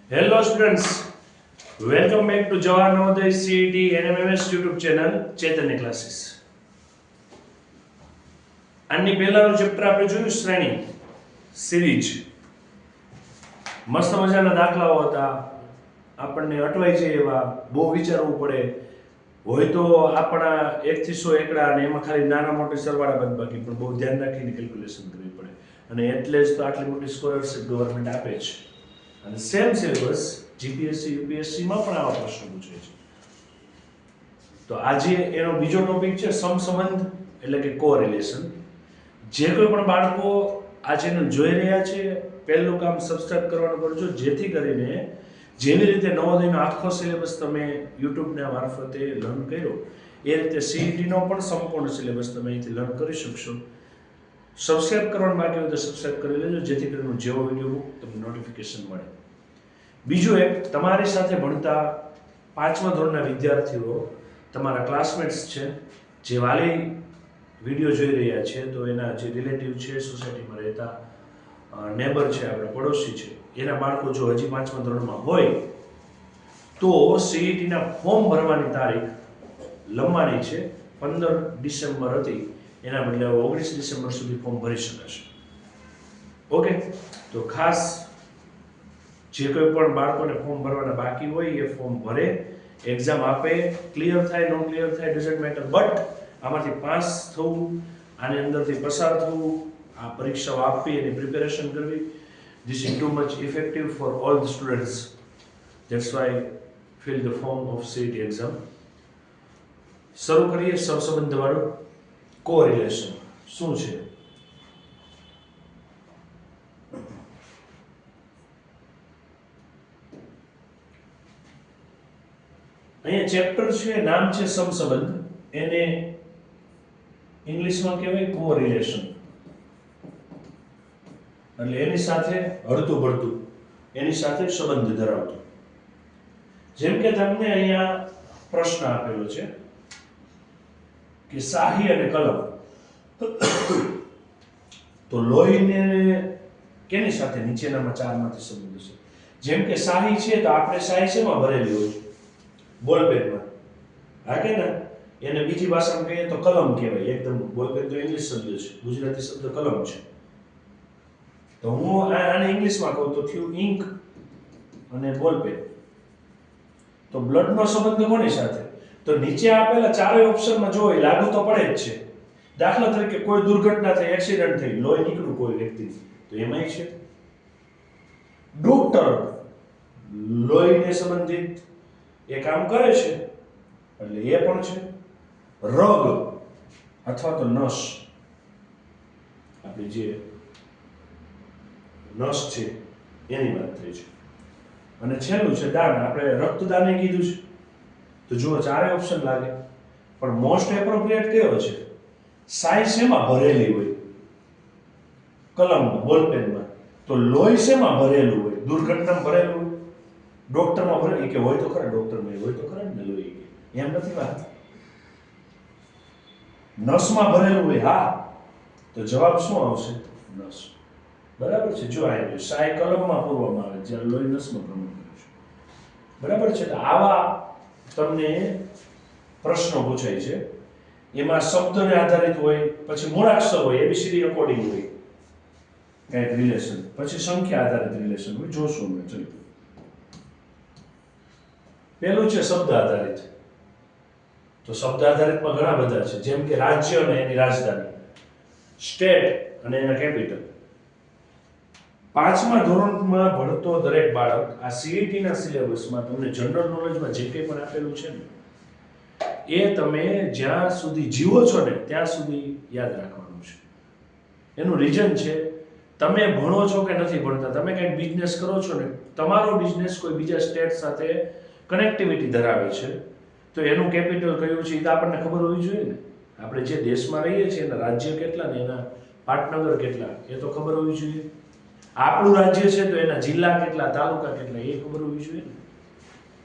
Hello students, welcome back to Jawahar Navodaya CET NMMS YouTube channel Chaitanya classes. આની પહેલાનું chapter આપણે જોયું શ્રેણી સિરીઝ. મસ્ત મજાના દાખલાઓ હતા, આપણને અટવાઈ જાય એવા, બહુ વિચારવું પડે હોય તો આપણા 1 થી 100 એકડા અને એમાં ખાલી નાના મોટા સરવાળા બાદબાકી પણ બહુ ધ્યાન રાખીને કેલ્ક્યુલેશન કરવી પડે અને એટલે જ તો આટલી મોટી સ્કોલરશિપ ગવર્મેન્ટ આપે છે. અને સેમ સિલેબસ જીપીએસસી યુપીએસસી માં પણ આવા પ્રશ્નો પૂછાય છે. તો આજે એનો બીજો ટોપિક છે સમસંબંધ એટલે કે કોરિલેશન. જે કોઈ પણ બાળકો આ ચેનલ જોઈ રહ્યા છે, પહેલું કામ સબસ્ક્રાઇબ કરવાનું કરજો, જેથી કરીને જેવી રીતે નવોદયનો આખો સિલેબસ તમે યુટ્યુબના મારફતે લર્ન કર્યો એ રીતે સીઈટીનો પણ સંપૂર્ણ સિલેબસ તમે અહીંથી લર્ન કરી શકશો. સબસ્ક્રાઇબ કરવાનું બાકી હોય તો સબસ્ક્રાઇબ કરી લેજો, જેથી કરીને જેવો વિડીયો મૂક તમને નોટિફિકેશન મળે. બીજું એક, તમારી સાથે ભણતા 5મા ધોરણના વિદ્યાર્થીઓ તમારા ક્લાસમેટ્સ છે, જે વાલી વિડીયો જોઈ રહ્યા છે, તો એના જે રિલેટિવ છે, સોસાયટીમાં રહેતા નેબર છે, આપણા પડોશી છે, એના બાળકો જો હજી 5મા ધોરણમાં હોય તો સીઈટીના ફોર્મ ભરવાની તારીખ લંબાણી છે. 15 ડિસેમ્બર હતી, એના બદલે 19 ડિસેમ્બર સુધી ફોર્મ ભરી શકાશે. ઓકે, તો ખાસ જે કોઈ પણ બાળકોને ફોર્મ ભરવાના બાકી હોય એ ફોર્મ ભરે, એક્ઝામ આપે, ક્લિયર થાય નો ક્લિયર થાય ડઝન્ટ મેટર, બટ આમાંથી પાસ થવું, આની અંદરથી પસાર થવું, આ પરીક્ષાઓ આપવી, એની પ્રિપેરેશન કરવી, this is too much effective for all the students. That's why fill the form of CET exam. શરૂ કરીએ સહસંબંધ વાળું. કોરિલેશન શું છે? અહીંયા ચેપ્ટર છે, નામ છે સમસંબંધ, એને ઇંગ્લિશમાં કહેવાય કોરિલેશન. એટલે એની સાથે હળતું ભળતું, એની સાથે સંબંધ ધરાવતું. જેમ કે તમને અહીંયા પ્રશ્ન આપેલો છે કે શાહી અને કલમ, તો લોહીને કેની સાથે? નીચેનામાં ચારમાંથી સંબંધ છે. જેમ કે શાહી છે તો આપણે શાહી શેમાં ભરેલી હોય? બોલપેનમાં. હા કે ના? એને બીજી ભાષામાં કહીએ તો કલમ કહેવાય. એકદમ બોલપેન તો ઇંગ્લિશ શબ્દ છે, ગુજરાતી શબ્દ કલમ છે. તો હું આને ઇંગ્લિશમાં કહું તો થયું ઇન્ક અને બોલપેન. તો બ્લડનો સંબંધ કોની સાથે? તો નીચે આપેલા ચારેય ઓપ્શનમાં જો લાગુ તો પડે જ છે. દાખલા તરીકે કોઈ દુર્ઘટના થઈ, એક્સિડન્ટ થઈ, લોહી નીકળ્યું કોઈ વ્યક્તિનું, તો એમાંય છે. ડોક્ટર લોહીને સંબંધિત એ કામ કરે છે, એટલે એ પણ છે. રગ અથવા તો નસ, આપણી જે નસ છે એની વાત થઈ છે. અને છેલ્લું છે દાન. આપણે રક્તદાન કીધું છે. તો જુઓ ચારે ઓપ્શન લાગે, પણ મોસ્ટ એપ્રોપ્રિએટ કયો છે? શાહી શેમાં ભરેલી હોય? કલમમાં, બોલપેનમાં. તો લોહી શેમાં ભરેલું હોય? દુર્ઘટનામાં ભરેલું હોય, ડોક્ટરમાં ભરેલું કે હોય તો ખરા, ડોક્ટરમાં હોય તો ખરા ને લોહી કે એમ નથી વાત. નસમાં ભરેલું હોય, હા, તો જવાબ શું આવશે? નસ. બરાબર છે. જો આ શાહી કલમમાં પૂરવામાં આવે, જ્યારે લોહી નસમાં પ્રમાણ કરે છે. બરાબર છે. તો આવા તમને પ્રશ્નો પૂછાય છે. એમાં શબ્દને આધારિત હોય, પછી મૂળાક્ષર હોય, એબીસીડી અકોર્ડિંગ હોય કંઈક રિલેશન, પછી સંખ્યા આધારિત રિલેશન હોય. જોશું અમે. ચલો, પહેલું છે શબ્દ આધારિત. તો શબ્દ આધારિતમાં ઘણા બધા છે, જેમ કે રાજ્ય અને એની રાજધાની, સ્ટેટ અને એના કેપિટલ. 5મા ધોરણમાં ભણતો દરેક બાળક આ સીઈટીના સિલેબસમાં તમને જનરલ નોલેજમાં જે કંઈ પણ આપેલું છે ને, એ તમે જ્યાં સુધી જીવો છો ને ત્યાં સુધી યાદ રાખવાનું છે. એનું રીઝન છે, તમે ભણો છો કે નથી ભણતા, તમે કંઈક બિઝનેસ કરો છો ને, તમારો બિઝનેસ કોઈ બીજા સ્ટેટ સાથે કનેક્ટિવિટી ધરાવે છે, તો એનું કેપિટલ કયું છે એ તો આપણને ખબર હોવી જોઈએ ને. આપણે જે દેશમાં રહીએ છીએ એના રાજ્ય કેટલા ને એના પાટનગર કેટલા એ તો ખબર હોવી જોઈએ. આપણું રાજ્ય છે તો એના જિલ્લા કેટલા, તાલુકા કેટલા એ ખબર હોવી જોઈએ ને.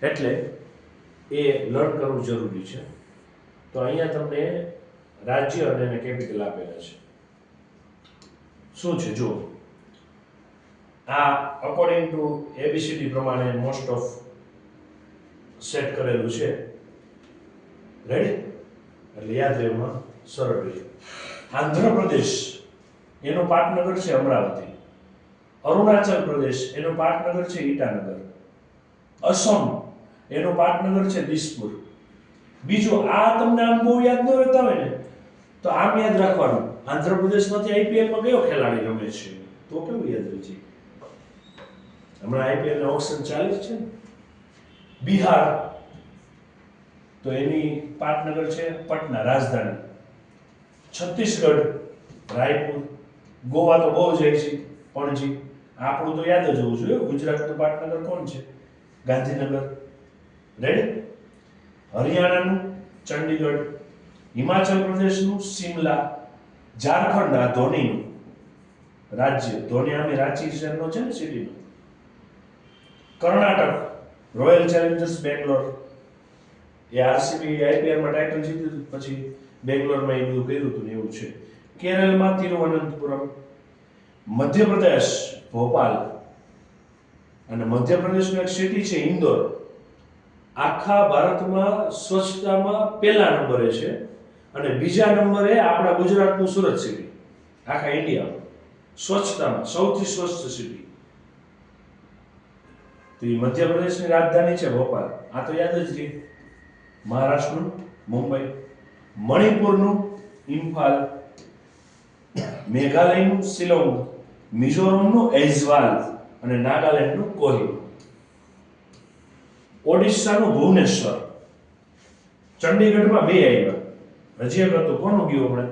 એટલે એ લર્ન કરવું જરૂરી છે. તો અહીંયા તમને રાજ્ય અને એના કેપિટલ આપેલા છે. શું છે જો, આ અકોર્ડિંગ ટુ એબીસીડી પ્રમાણે મોસ્ટ ઓફ સેટ કરેલું છે. રેડી? એટલે યાદ રહેવામાં સરળ રહે. આંધ્રપ્રદેશ એનો પાટનગર છે અમરાવતી. અરુણાચલ પ્રદેશ એનો પાટનગર છે ઈટાનગર. અસમ એનો પાટનગર છે દિસપુર. બીજું આ તમને આમ બહુ યાદ ન રહેતા હોય ને તો આમ યાદ રાખવાનું, આંધ્રપ્રદેશમાંથી આઈપીએલમાં કયો ખેલાડી રમે છે, તો કેવું યાદ રહે છે. હમણાં આઈપીએલ ના ઓક્શન ચાલે છે ને. બિહાર તો એની પાટનગર છે પટના, રાજધાની. છત્તીસગઢ રાયપુર. ગોવા તો બહુ જાય છે, પણજી. આપણું તો યાદ જ હોવું જોઈએ. ગુજરાતનું પાટનગર કોણ છે? ગાંધીનગર. રેડી? હરિયાણાનું ચંડીગઢ. હિમાચલ પ્રદેશનું સિમલા. ઝારખંડ આ ધોનીનું રાજ્ય, ધોની આમે રાંચી શહેરનો છે ને સિટીનો. Karnataka Royal Challengers Bangalore. એ આરસીબી આઈપીએલમાં ટાઇટલ જીત્યું પછી બેંગ્લોરમાં એ બધું કર્યું હતું ને એવું છે. કેરળમાં તિરુવનંતપુરમ. મધ્યપ્રદેશ ભોપાલ. અને મધ્યપ્રદેશનું એક સિટી છે ઇન્દોર. આખા ભારતમાં સ્વચ્છતામાં પહેલા નંબરે છે અને બીજા નંબરે આપણા ગુજરાતનું સુરત સિટી. આખા ઇન્ડિયામાં સ્વચ્છતામાં સૌથી સ્વચ્છ સિટી. તો એ મધ્યપ્રદેશની રાજધાની છે ભોપાલ. આ તો યાદ જ રહી. મહારાષ્ટ્રનું મુંબઈ. મણિપુરનું ઇમ્ફાલ. મેઘાલયનું શિલોંગ. મિઝોરમનું ઐઝવાલ અને નાગાલેન્ડનું કોહિમા. ઓડિશાનું ભુવનેશ્વર. ચંડીગઢમાં બે આવ્યા. હજી એક હતું, કોનું ગયું હમણાં?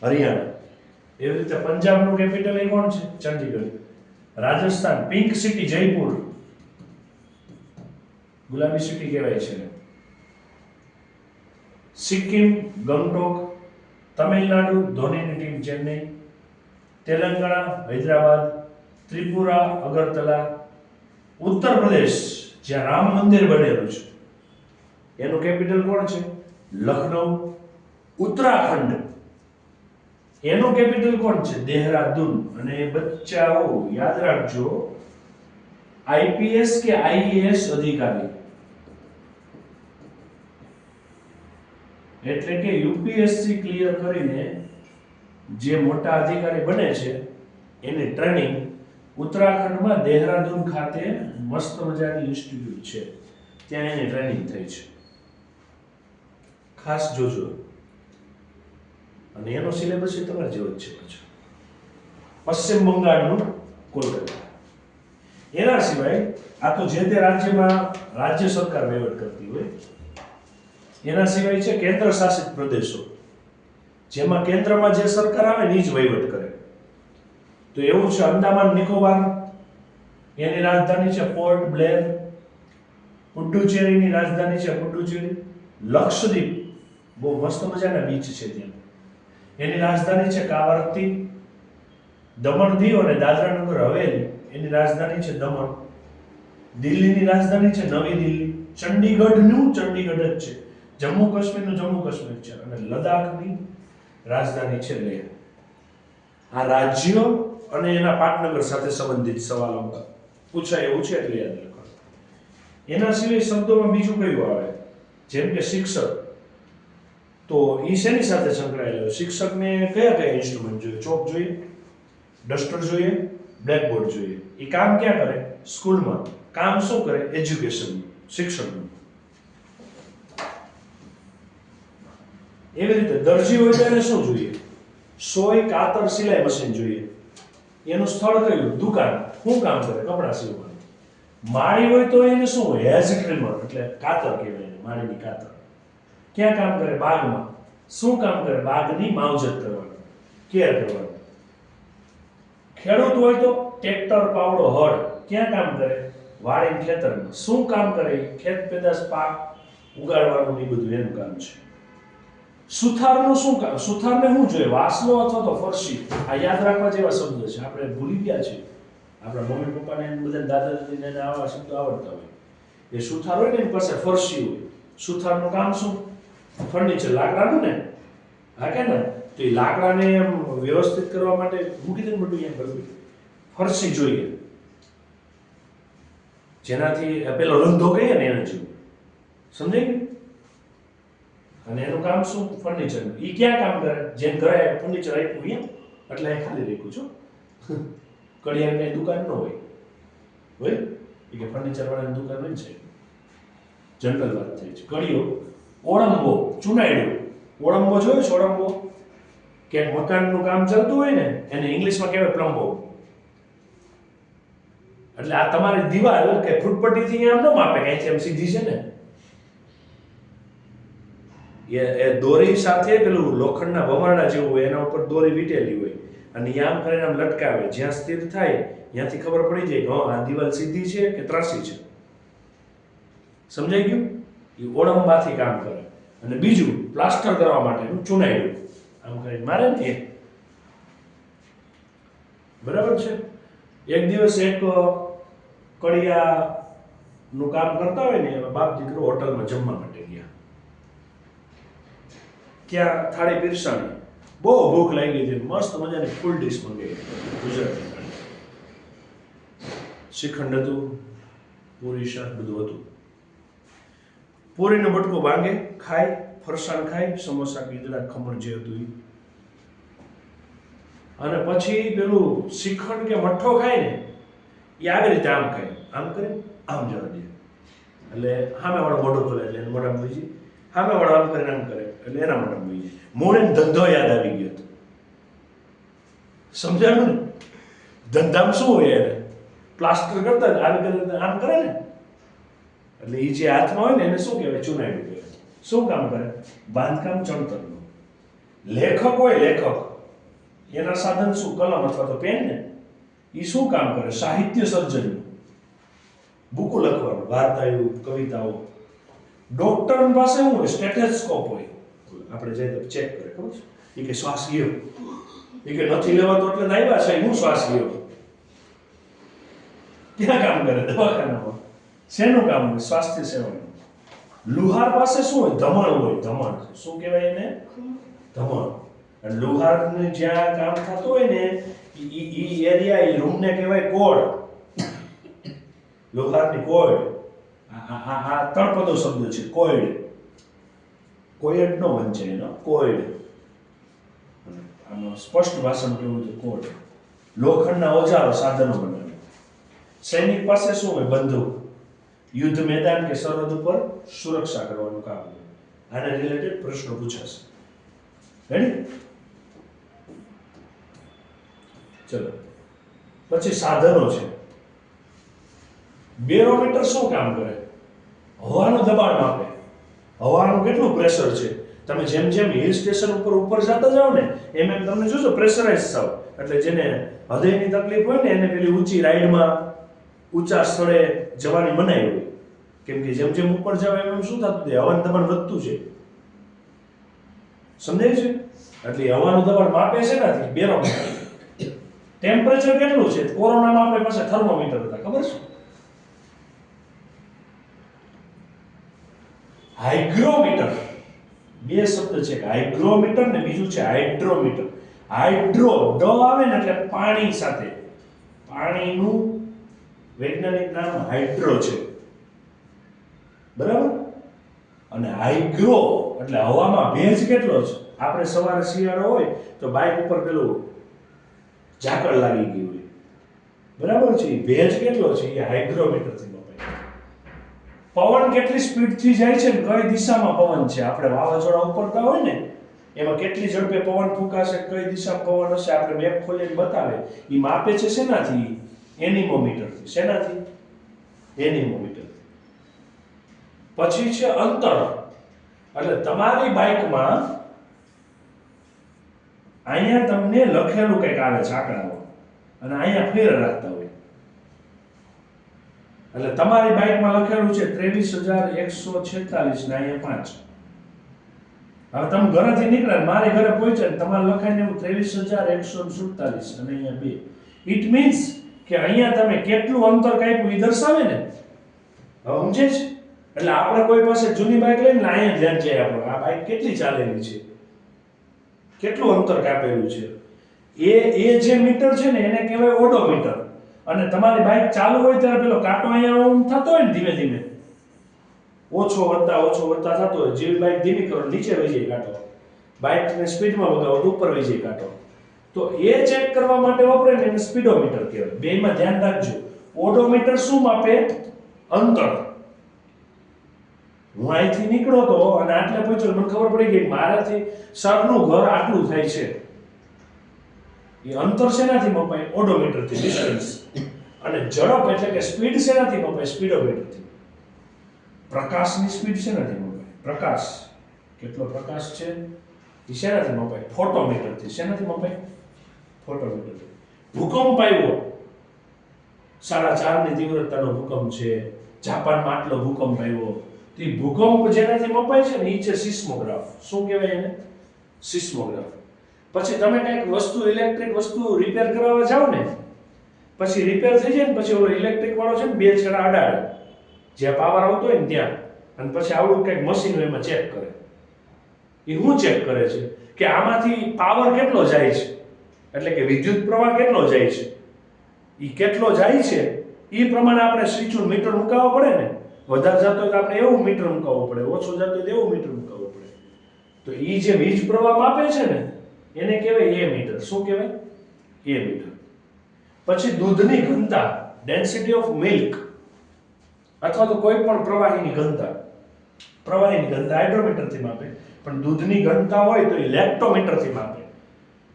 હરિયાણા. એવી રીતે પંજાબનું કેપિટલ એ કોણ છે? ચંડીગઢ. Rajasthan pink city Jaipur. ગુલાબી સિટી કહેવાય છે. સિક્કિમ ગંગટોક. તમિલનાડુ ધોનીની ટીમ ચેન્નઈ. તેલંગાણા હૈદરાબાદ. ત્રિપુરા અગરતલા. ઉત્તર પ્રદેશ જ્યાં રામ મંદિર બનેલું છે એનું કેપિટલ કોણ છે? લખનઉ. ઉત્તરાખંડ એનું કેપિટલ કોણ છે? દેહરાદૂન. અને બચ્ચાઓ યાદ રાખજો, આઈપીએસ કે આઈએએસ અધિકારી એટલે કે યુપીએસસી ક્લિયર કરીને જે મોટા અધિકારી બને છે એની ટ્રેનિંગ ઉત્તરાખંડમાં દેહરાદૂન ખાતે મસ્ત મજાની ઇન્સ્ટિટ્યૂટ છે, ત્યાં એની ટ્રેનિંગ થઈ છે. ખાસ જોજો. અને એનો સિલેબસ એ તમારે જેવો જ છે પાછો. પશ્ચિમ બંગાળનું કોલકાતા. એના સિવાય આ તો જે તે રાજ્યમાં રાજ્ય સરકાર વહીવટ કરતી હોય. એના સિવાય છે કેન્દ્ર શાસિત પ્રદેશો, જેમાં કેન્દ્રમાં જે સરકાર આવે ને એ જ વહીવટ કરે. તો એવું છે અંદામાન નિકોબાર, એની રાજધાની છે પોર્ટ બ્લેર. પુડ્ડુચેરીની રાજધાની છે પુડ્ડુચેરી. લક્ષદ્વીપ બહુ મસ્ત મજાના બીચ છે ત્યાં, એની રાજધાની છે કાવરત્તી. દમણ દીવ અને દાદરા નગર હવેલી એની રાજધાની છે દમણ. દિલ્હીની રાજધાની છે નવી દિલ્હી. ચંડીગઢનું ચંડીગઢ જ છે. જમ્મુ કાશ્મીરનું જમ્મુ કાશ્મીર છે. અને લદ્દાખની રાજધાની છે લેહ. આ રાજ્યો અને એના પાટનગર સાથે સંબંધિત સવાલો પૂછાય એવું છે એટલે યાદ રાખો. એના સિવાય શબ્દોમાં બીજું કયું આવે? જેમ કે શિક્ષક, તો એ શેની સાથે સંકળાયેલો? શિક્ષકને કયા કયા ઇન્સ્ટ્રુમેન્ટ જોઈએ? ચોક જોઈએ, ડસ્ટર જોઈએ, બ્લેકબોર્ડ જોઈએ. એ કામ ક્યાં કરે? સ્કૂલમાં. કામ શું કરે? એજ્યુકેશન, શિક્ષણનું. એવી રીતે દરજી હોય તો એને શું જોઈએ? સોય, કાતર, સિલાઈ મશીન જોઈએ. એનું સ્થળ કયું? દુકાન. શું કામ કરે? કપડાં સીવવાનું. માળી હોય તો એને શું હોય? હેઝ ટ્રીમર, એટલે કાતર કહેવાય એને, માળીની કાતર. ક્યાં કામ કરે? બાગમાં. શું કામ કરે? બાગની માવજત કરવાનું, કેર કરવાનું. ખેડૂત હોય તો ટ્રેક્ટર, પાવડો, હળ. ક્યાં કામ કરે? વાડીને ખેતરમાં. શું કામ કરે? ખેત પેદાશ પાક ઉગાડવાનું એ બધું એનું કામ છે. સુથારનું શું કામ? સુથારને શું જોઈએ? વાસલો અથવા તો ફરશી. આ યાદ રાખવા જેવા શબ્દ છે, આપણે ભૂલી ગયા છે. આપણા મમ્મી પપ્પાને બધા દાદા દાદીને આવા શબ્દો આવડતા હોય. એ સુથાર હોય ને એની પાસે ફરશી હોય. સુથારનું કામ શું? ફર્નિચર લાકડાનું ને, હા કે ને? તો એ લાકડાને એમ વ્યવસ્થિત કરવા માટે મૂકી દે બધું એમ કરવું. ફરશી જોઈએ. જેનાથી પેલો રંધો કહીએ ને એને જેવું, સમજાય ગયું? અને એનું કામ શું? ફર્નિચર. એ ક્યાં કામ કરે? જેમ ઘરે ફર્નિચર આપ્યું એમ, એટલે અહીં ખાલી રાખ્યું છું. કડિયાની કઈ દુકાન ન હોય, હોય એ કે ફર્નિચર વાળાની દુકાન હોય છે, જનરલ વાત થઈ છે. કડિયો, ઓળંબો, ચુનાયડું. ઓળંબો જોયો છે? ઓળંબો કે મકાનનું કામ ચાલતું હોય ને એને ઇંગ્લિશમાં કહેવાય પ્લમ્બો. એટલે આ તમારી દિવાલ કે ફૂટપટ્ટીથી આમ ન માપે, અહીંથી આમ સીધી છે ને, એ દોરી સાથે પેલું લોખંડના વમારણા જેવું હોય, એના ઉપર દોરી વીટેલી હોય અને આમ કરીને આમ લટકાવે. જ્યાં સ્થિર થાય ત્યાંથી ખબર પડી જાય કે આ દિવાલ સીધી છે કે ત્રાસી છે. સમજાઈ ગયું? એ ઓળંબાથી કામ કરે. અને બીજું પ્લાસ્ટર કરવા માટેનું ચુનાયડું, આમ કરીને મારે ને એ. બરાબર છે? એક દિવસ એક કડિયાનું કામ કરતા હોય ને એમાં બાપ દીકરો હોટલમાં જમવા માટે ગયા. ક્યાં થાળી પીરસાણી, બહુ ભૂખ લાગી હતી, મસ્ત મજાની ફૂલ ડીશ મંગાવી ગુજરાતી થાળી. શ્રીખંડ હતું, પૂરી શાક બધું હતું. પૂરીનો બટકો ભાંગે, ખાય, ફરસાણ ખાય, સમોસા, ગીદડા, ખમણ જે હતું એ. અને પછી પેલું શ્રીખંડ કે મઠ્ઠો ખાય ને એ આવી રીતે આમ ખાય, આમ કરી આમ જવા દે. એટલે સામે વાળો મોઢો ખોલે એટલે એને મોઢામાં બીજી, સામે વાળો આમ કરીને આમ કરે એટલે એના મોઢામાં બીજી. મોડે ધંધો યાદ આવી ગયો હતો. સમજાયું ને? ધંધામાં શું હોય એને? પ્લાસ્ટર કરતા આવી કરીને આમ કરે ને એટલે એ જે હાથમાં હોય ને એને શું કહેવાય? ચુનાયડું કહેવાય. શું કામ કરે? બાંધકામ ચણતરનું. લેખક હોય, લેખક, એના સાધન શું? કલમ અથવા તો પેન ને. એ શું કામ કરે? સાહિત્ય સર્જનનું, બુકો લખવાનું, વાર્તાઓ, કવિતાઓ. ડોક્ટર પાસે શું હોય? સ્ટેથોસ્કોપ હોય. આપણે જઈએ તો ચેક કરે, ખબર છે? એ કે શ્વાસ ગયો, એ કે નથી લેવાતો એટલે આવ્યા છે, હું શ્વાસ ગયો. ક્યાં કામ કરે? દવાખાનામાં. શેનું કામ હોય? સ્વાસ્થ્ય સેવાનું. લુહાર પાસે શું હોય? ધમણ હોય. ધમણ શું કહેવાય એને? ધમણ. અને લુહારને જ્યાં કામ થતું હોય ને ઈ એરિયા, એ રૂમને કહેવાય કોડ. લુહારની કોડ. આ તળપદો શબ્દ છે, કોયડ. કોયડ નો વંચે એનો, કોયડ. આનો સ્પષ્ટ ભાષામાં કેવું છે? કોડ. લોખંડના ઓજારો, સાધનો બનાવે. સૈનિક પાસે શું હોય? બંદૂક. યુદ્ધ મેદાન કે સરહદ ઉપર સુરક્ષા કરવાનું કામ હોય. આને રિલેટેડ પ્રશ્નો પૂછાશે. રેડી? ચલો, પછી સાધનો છે. બેરોમીટર શું કામ કરે? હવાનું દબાણ માપે. હવાનું કેટલું પ્રેશર છે. તમે જેમ જેમ હિલ સ્ટેશન ઉપર જતા જાઓ ને એમ એમ તમને જોશો પ્રેશરાઇઝ થાવ. એટલે જેને હૃદયની તકલીફ હોય ને એને પેલી ઊંચી રાઈડમાં ઊંચા સ્થળે જવાની મનાઈ હોય. કેમ કે જેમ જેમ ઉપર જાવ એમ એમ શું થતું જાય? હવાનું દબાણ વધતું છે. સમજાય છે? એટલે હવાનું દબાણ માપે છે નથી બેરોમીટર. ટેમ્પરેચર કેટલું છે? કોરોનામાં આપણી પાસે થર્મોમીટર હતા, ખબર છે? હાઇગ્રોમીટર. બે શબ્દ છે, હાઇગ્રોમીટર ને બીજું છે હાઇડ્રોમીટર. હાઇડ્રો ડ આવે ને એટલે પાણી સાથે. પાણીનું વૈજ્ઞાનિક નામ હાઇડ્રો છે. બરાબર? અને હાઇગ્રો એટલે હવામાં ભેજ કેટલો છે. આપણે સવારે શિયાળો હોય તો બાઇક ઉપર પેલું ઝાકળ લાગી ગઈ હોય, બરાબર છે? ભેજ કેટલો છે એ હાઇગ્રોમીટરથી મપાય. પવન કેટલી સ્પીડથી જાય છે ને કઈ દિશામાં પવન છે. આપણે વાવાઝોડા ઉપરતા હોય ને એમાં કેટલી ઝડપે પવન ફૂંકાશે, કઈ દિશામાં પવન હશે, આપણે મેપ ખોલીને બતાવે. એ માપે છે શેનાથી? એનિમોમીટરથી. શેનાથી? એનિમોમીટર. પછી છે અંતર. એટલે તમારી બાઇકમાં અહીંયા તમને લખેલું કંઈક આવે છે આંકડામાં અને અહીંયા ફેર રાખતા હોય. એટલે તમારી બાઇકમાં લખેલું છે 23,146 ને અહીંયા 5. હવે તમે ઘરેથી નીકળ્યા, મારે ઘરે પહોંચ્યા ને તમારે લખાઈને એવું 23,147 અને અહીંયા 2. ઇટ મીન્સ કે અહીંયા તમે કેટલું અંતર કાપ્યું એ દર્શાવે ને. હવે સમજે છે? એટલે આપણે કોઈ પાસે જૂની બાઇક લઈને અહીંયા ધ્યાન જાય આપણું, આ બાઇક કેટલી ચાલેલી છે, કેટલું અંતર કાપેલું છે. એ જે મીટર છે ને એને કહેવાય ઓડોમીટર. અને તમારી બાઇક ચાલુ હોય ત્યારે પેલો કાંટો અહીંયા આમ થતો હોય ને ધીમે ધીમે ઓછો વધતા થતો હોય, જેવી બાઇક ધીમી કરો નીચે વહી જાય કાંટો, બાઇકને સ્પીડમાં વગાવો તો ઉપર વહી જાય કાંટો. તો એ ચેક કરવા માટે વપરાય ને એને સ્પીડોમીટર કહેવાય. બેયમાં ધ્યાન રાખજો. ઓડોમીટર શું માપે? અંતર. હું અહીંથી નીકળ્યો તો અને આટલે પહોંચ્યો, મને ખબર પડી ગઈ મારાથી સરનું ઘર આટલું થાય છે. એ અંતર શેનાથી મપાય? ઓડોમીટરથી, ડિસ્ટન્સ. અને ઝડપ એટલે કે સ્પીડ શેનાથી મપાય? સ્પીડોમીટરથી. પ્રકાશની સ્પીડ શેનાથી મપાય? પ્રકાશ કેટલો પ્રકાશ છે એ શેનાથી મપાય? ફોટોમીટરથી. શેનાથી મપાય? ફોટોમીટરથી. ભૂકંપ આવ્યો, 4.5 ની તીવ્રતાનો ભૂકંપ છે, જાપાનમાં આટલો ભૂકંપ આવ્યો, તો ભૂકંપ જેનાથી મપાય છે ને એ છે સિસ્મોગ્રાફ. શું કહેવાય એને? સિસ્મોગ્રાફ. પછી તમે કંઈક વસ્તુ, ઇલેક્ટ્રિક વસ્તુ રિપેર કરાવવા જાવ ને, પછી રિપેર થઈ જાય ને પછી ઓલો ઇલેક્ટ્રિક વાળો છે ને 2 છેડા અડાડે જ્યાં પાવર આવતો હોય ને ત્યાં, અને પછી આવડું કંઈક મશીન હોય એમાં ચેક કરે. એ શું ચેક કરે છે કે આમાંથી પાવર કેટલો જાય છે, એટલે કે વિદ્યુત પ્રવાહ કેટલો જાય છે, એ કેટલો જાય છે એ પ્રમાણે આપણે સ્વિચનું મીટર મુકાવવું પડે ને. વધારે જતો હોય તો આપણે એવું મીટર મુકાવવું પડે, ઓછો જતો હોય તો એવું મીટર મુકાવવું પડે. તો એ જે વીજ પ્રવાહ માપે છે ને એને કહેવાય એ મીટર. શું કહેવાય? એ મીટર. પછી દૂધની ઘનતા, ડેન્સિટી ઓફ મિલ્ક, અથવા તો કોઈ પણ પ્રવાહીની ઘનતા. પ્રવાહીની ઘનતા હાઇડ્રોમીટરથી માપે, પણ દૂધની ઘનતા હોય તો એ લેક્ટોમીટરથી માપે.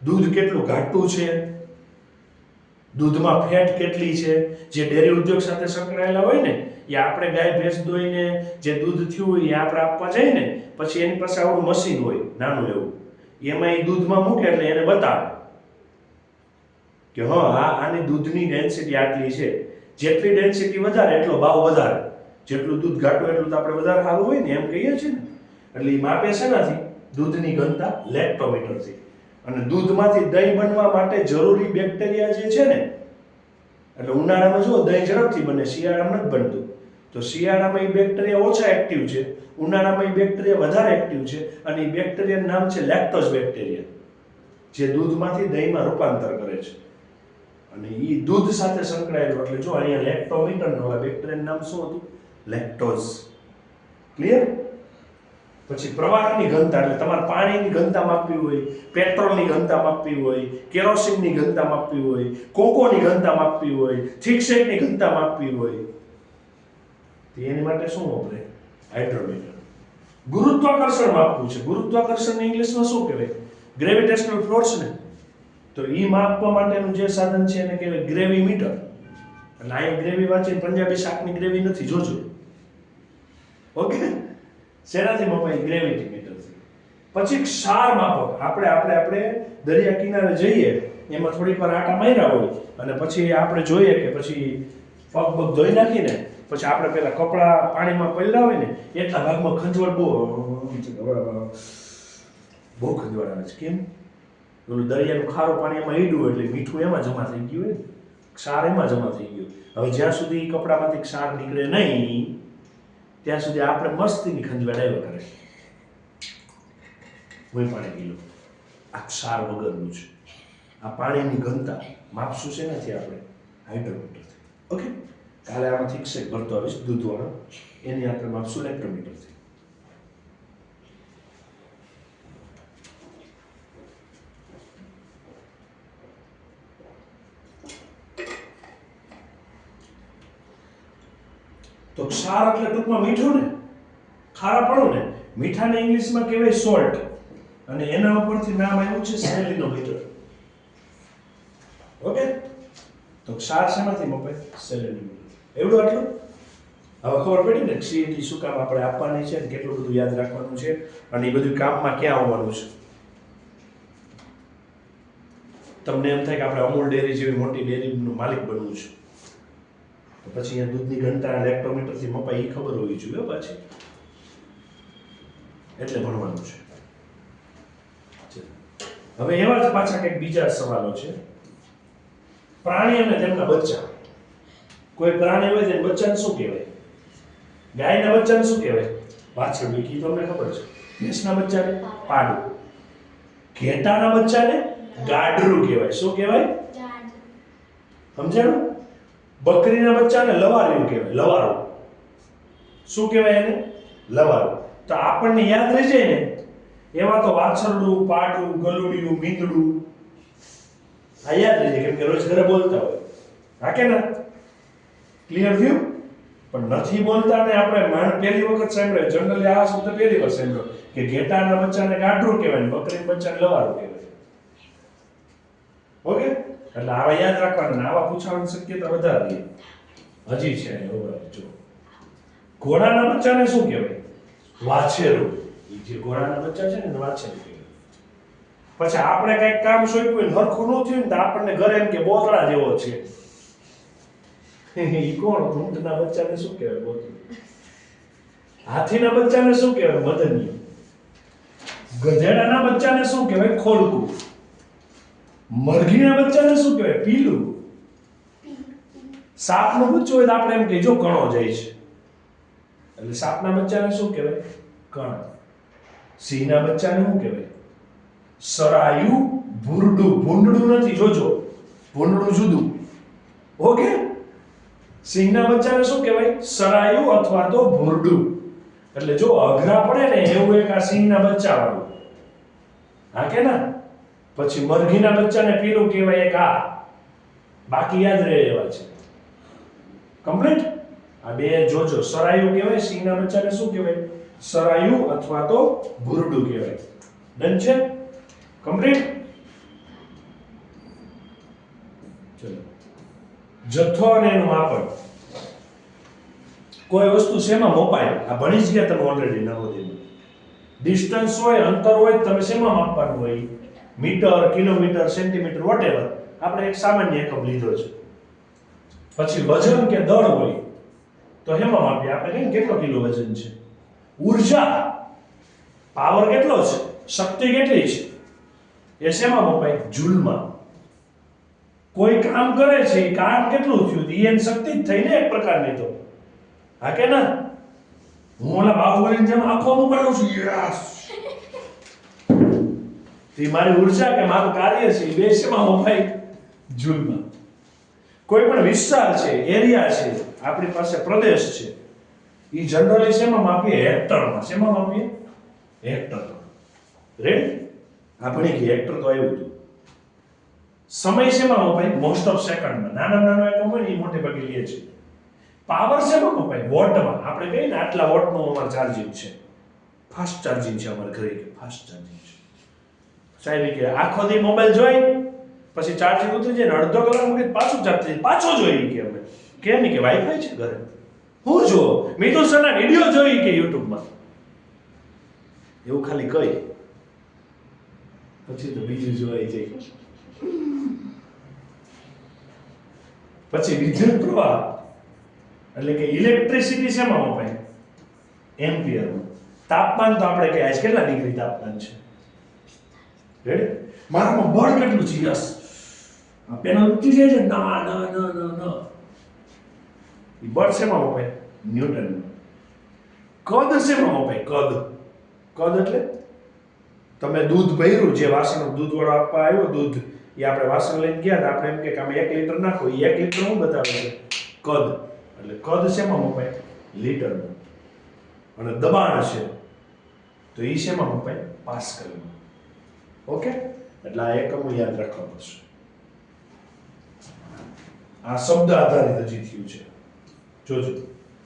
દૂધ કેટલું ઘાટું છે, દૂધમાં ફેટ કેટલી છે, જે ડેરી ઉદ્યોગ સાથે સંકળાયેલા હોય ને, એ આપણે ગાય ભેંસ દોઈને જે દૂધ થયું હોય એ આપણે આપવા જઈએ ને, પછી એની પાસે આવડું મશીન હોય નાનું એવું, એમાં એ દૂધમાં મૂકે એટલે એને બતાવે કે આની દૂધની ડેન્સિટી આટલી છે. જેટલી ડેન્સિટી વધારે એટલો ભાવ વધારે, જેટલું દૂધ ઘાટું એટલું તો આપણે વધારે સારું હોય ને, એમ કહીએ છીએ ને. એટલે એ માપે શેનાથી? દૂધની ઘનતા લેક્ટોમીટરથી. અને દૂધમાંથી દહીં બનવા માટે જરૂરી બેક્ટેરિયા જે છે ને, એટલે ઉનાળામાં જો દહીં ઝડપથી બને, શિયાળામાં નથી બનતું. તો શિયાળામાં એ બેક્ટેરિયા ઓછા એક્ટિવ છે, ઉનાળામાં એ બેક્ટેરિયા વધારે એક્ટિવ છે, અને એ બેક્ટેરિયાનું નામ છે લેક્ટોઝ બેક્ટેરિયા, જે દૂધમાંથી દહીંમાં રૂપાંતર કરે છે. અને એ દૂધ સાથે સંકળાયેલું, એટલે જો અહીંયા લેક્ટોમીટર નો બેક્ટેરિયાનું નામ શું હતું? લેક્ટોઝ. ક્લિયર? પછી પ્રવાહીની ઘનતા, એટલે તમારે પાણીની ઘનતા માપવી હોય, પેટ્રોલની ઘનતા માપવી હોય, કેરોસીનની ઘનતા માપવી હોય, કોકોની ઘનતા માપવી હોય, થિકસેટની ઘનતા માપવી હોય, તો એની માટે શું વપરાય? હાઇડ્રોમીટર. ગુરુત્વાકર્ષણ માપવું છે. ગુરુત્વાકર્ષણને ઇંગ્લિશમાં શું કહેવાય? ગ્રેવિટેશનલ ફોર્સ ને. તો એ માપવા માટેનું જે સાધન છે એને કહેવાય ગ્રેવીમીટર. એટલે અહીં ગ્રેવી વાંચીને પંજાબી શાકની ગ્રેવી નથી, જોજો. ઓકે? શેનાથી મપાય? ગ્રેવિટી મીટરથી. પછી ક્ષાર માપક. આપણે દરિયા કિનારે જઈએ, એમાં થોડીક વાર આટા માર્યા હોય અને પછી આપણે જોઈએ કે પછી પગ ધોઈ નાખીને પછી આપણે પેલા કપડા પાણીમાં પલળ્યા હોય ને એટલા ભાગમાં ખંજવાળ બહુ ખંજવાળ આવે છે. કેમ? ઓલું દરિયાનું ખારું પાણી એમાં ઈડું એટલે મીઠું એમાં જમા થઈ ગયું હોય, ક્ષાર એમાં જમા થઈ ગયું. હવે જ્યાં સુધી કપડામાંથી ક્ષાર નીકળે નહીં ત્યાં સુધી આપણે મસ્તીની ખંજવાળ આવ્યા કરે. હું પાણી પી લઉં. આ ક્ષાર વગરનું છે. આ પાણીની ઘનતા માપશું છે નથી આપણે હાઇડ્રોમીટરથી. ઓકે? કાલે આમાંથી એક ભરતો આવીશ દૂધવાળો, એની આપણે માપશું લેક્ટોમીટરથી. તો ક્ષાર એટલે ટૂંકમાં મીઠું ને, ખારાપણું ને. મીઠાને ઇંગ્લિશમાં કહેવાય સોલ્ટ, અને એના ઉપરથી નામ આવ્યું છે સેલિનોમીટર. ઓકે? તો ક્ષાર શેમાંથી મપાય? સેલિનોમીટર. એવડું આટલું? હવે ખબર પડી ને સીઈટી શું કામ આપણે આપવાની છે ને કેટલું બધું યાદ રાખવાનું છે અને એ બધું કામમાં ક્યાં આવવાનું છે. તમને એમ થાય કે આપણે અમૂલ ડેરી જેવી મોટી ડેરીનો માલિક બનવું છે, તો પછી અહીંયા દૂધની ઘનતા લેક્ટોમીટરથી મપાય એ ખબર હોવી જોઈએ પાછી. એટલે ભણવાનું છે. હવે એવા જ પાછા કંઈક બીજા સવાલો છે. પ્રાણી અને તેમના બચ્ચા. કોઈ પ્રાણી હોય તેના બચ્ચાને શું કહેવાય? ગાયના બચ્ચાને શું કહેવાય? વાછરડું. ઈ તમને ખબર છે. ભેંસના બચ્ચાને પાડું. ઘેટાના બચ્ચાને ગાડરું કહેવાય. શું કહેવાય? સમજાણું? બકરીના બચ્ચાને લવારિયું કહેવાય. લવારો શું કહેવાય એને? લવારો. તો આપણને યાદ રહી જાય ને એમાં તો વાછરડું, પાડું, ગલુડિયું, મીંદડું આ યાદ રહી જાય, કેમ કે રોજ ઘરે બોલતા હોય. હા કે ના? ક્લિયર થયું? પણ નથી બોલતા ને આપણે માંડ પહેલી વખત સાંભળ્યો. જનરલી આ શબ્દ પહેલી વાર સાંભળ્યો કે ઘેટાના બચ્ચાને ગાંઠરું કહેવાય ને બકરીના બચ્ચાને લવારો કહેવાય. ઓકે, એટલે આવા યાદ રાખવાના. આવા પૂછવાની શક્યતા વધારે હજી છે. જો ઘોડાના બચ્ચાને શું કહેવાય? વાછેરું. એ જે ઘોડાના બચ્ચા છે ને વાછેરું કહેવાય. પછી આપણે કઈક કામ સોંપ્યું ને હરખું ન થયું ને તો આપણને ઘરે એમ કે બોતડા જેવો છે. ઈ કોણ? ઊંટના બચ્ચાને શું કહેવાય? બોતડું. હાથીના બચ્ચાને શું કહેવાય? મદનિયું. ગધેડાના બચ્ચાને શું કહેવાય? ખોલકું. મરઘીના બચ્ચાને શું કહેવાય? પીલું. સાપનું બચ્ચું હોય તો આપણે એમ કહીએ જો કણો જાય છે, એટલે સાપના બચ્ચાને શું કહેવાય? કણ. સિંહના બચ્ચાને શું કહેવાય? સરાયું. ભૂંડું. ભૂંડડું નથી, જોજો, ભૂંડડું જુદું. ઓકે, સિંહના બચ્ચાને શું કહેવાય? સરાયું અથવા તો ભૂરડું. એટલે જો અઘરા પડે ને એવું એક આ સિંહના બચ્ચા વાળું. હા કે ના? પછી મરઘીના બચ્ચાને પીલું કહેવાય એક આ. બાકી યાદ રહે એવા છે. કમ્પ્લીટ? આ બે જોજો. સરાયું કહેવાય, સિંહના બચ્ચાને શું કહેવાય? સરાયું અથવા તો ભૂરડું કહેવાય. ડન છે? કમ્પ્લીટ? ચલો, જથ્થો અને એનું માપન. કોઈ વસ્તુ શેમાં મપાય? આ ભણી જ ગયા તમે ઓલરેડી નવોદયમાં. ડિસ્ટન્સ હોય, અંતર હોય, તમે શેમાં માપવાનું હોય? Metre, kilometre, centimetre, whatever. આપણે એક સામાન્ય એકમ લીધો છે. પછી વજન કે દળ હોય તો હેમાં માપીએ? આપણે કહીએ કેટલો કિલો વજન છે. ઊર્જા, પાવર કેટલો છે, શક્તિ કેટલી છે, એ શેમાં મપાય? જૂલમાં. કોઈ કામ કરે છે, એ કામ કેટલું થયું? એની શક્તિ જ થઈ ને એક પ્રકારની. તો હા કે ના? હું ઓલા બાહુબલીની જેમ આંખો મુકાડું છું, યસ, તે મારી ઊર્જા કે મારું કાર્ય છે, એ બે શેમાં મપાય? જૂલમાં. કોઈ પણ વિસ્તાર છે, એરિયા છે, આપણી પાસે પ્રદેશ છે, એ જનરલી શેમાં માપીએ? હેક્ટરમાં. શેમાં માપીએ? હેક્ટરમાં. રેડી? આપણે કે હેક્ટર તો આવ્યું હતું. સમય શેમાં મપાય? મોસ્ટ ઓફ સેકન્ડમાં. નાનો એકમ હોય ને એ મોટે ભાગે લે છે. પાવર શેમાં મપાય? વોટમાં. આપણે કહીએ ને આટલા વોટનું અમારું ચાર્જિંગ છે, ફાસ્ટ ચાર્જિંગ છે અમારે ઘરે, કે ફાસ્ટ ચાર્જિંગ છે. સાહેબ કે આખો દી મોબાઈલ જોઈ પછી ચાર્જિંગ ઉતરી જાય ને અડધો કલાક મૂકી પાછું ચાર્જ થઈ જાય, પાછો જોઈ કે અમે કેમ કે વાઈફાઈ છે ઘરે. હું જો મિતુલ સરના વિડિયો જોઈ કે યુટ્યુબમાં, એવું ખાલી કહી પછી તો બીજું જોઈ જાય. પછી વિદ્યુત પ્રવાહ એટલે કે ઇલેક્ટ્રિસિટી શેમાં મપાય? એમ્પિયરમાં. તાપમાન તો આપણે કે આજ કેટલા ડિગ્રી તાપમાન છે? રેડી? મારામાં બળ કેટલું છે? યસ. આ પેનલ ઉઠી જાય છે, ના ના ના ના ના. એ બળ શેમાં મપાય? ન્યૂટનમાં. કદ શેમાં મપાય? કદ. કદ એટલે તમે દૂધ ભર્યું, જે વાસણ દૂધ વાળો આપવા આવ્યો દૂધ, એ આપણે વાસણ લઈને ગયા તો આપણે એમ કે આમ 1 લીટર નાખો, એ 1 લીટર શું બતાવે છે? કદ. એટલે કદ શેમાં મપાય? લીટરમાં. અને દબાણ છે તો એ શેમાં મપાય? પાસ્કલમાં. ઓકે, એટલે આ એકમો યાદ રાખવા પડશે. આ શબ્દ આધારિત હજી થયું છે. જોજો,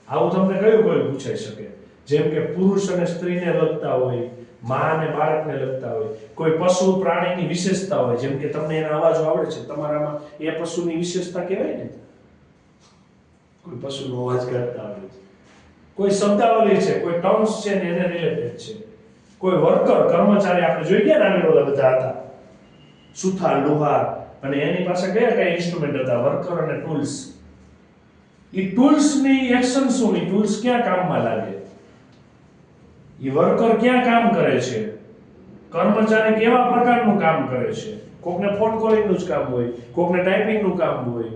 આવું તમને કયું કોઈ પૂછાઈ શકે? જેમ કે પુરુષ અને સ્ત્રીને લગતા હોય, માં અને બાળકને લગતા હોય, કોઈ પશુ પ્રાણીની વિશેષતા હોય, જેમ કે તમને એના અવાજો આવડે છે, તમારામાં એ પશુની વિશેષતા કહેવાય ને. કોઈ પશુનો અવાજ કાઢતા આવડે છે, કોઈ શબ્દાવલી છે, કોઈ ટર્મ્સ છે ને એને રિલેટેડ છે, કોઈ વર્કર કર્મચારી, આપણે જોઈ ગયા નાની ઓલા બધા હતા, સુથાર, લુહાર, અને એની પાસે કયા ઇન્સ્ટ્રુમેન્ટ હતા? વર્કર અને ટૂલ્સ. એ ટૂલ્સની એક્શન શું? એ ટૂલ્સ ક્યાં કામમાં લાગે? એ વર્કર ક્યાં કામ કરે છે? કર્મચારી કેવા પ્રકારનું કામ કરે છે? કોકને ફોન કોલિંગનું જ કામ હોય, કોકને ટાઈપિંગનું કામ હોય,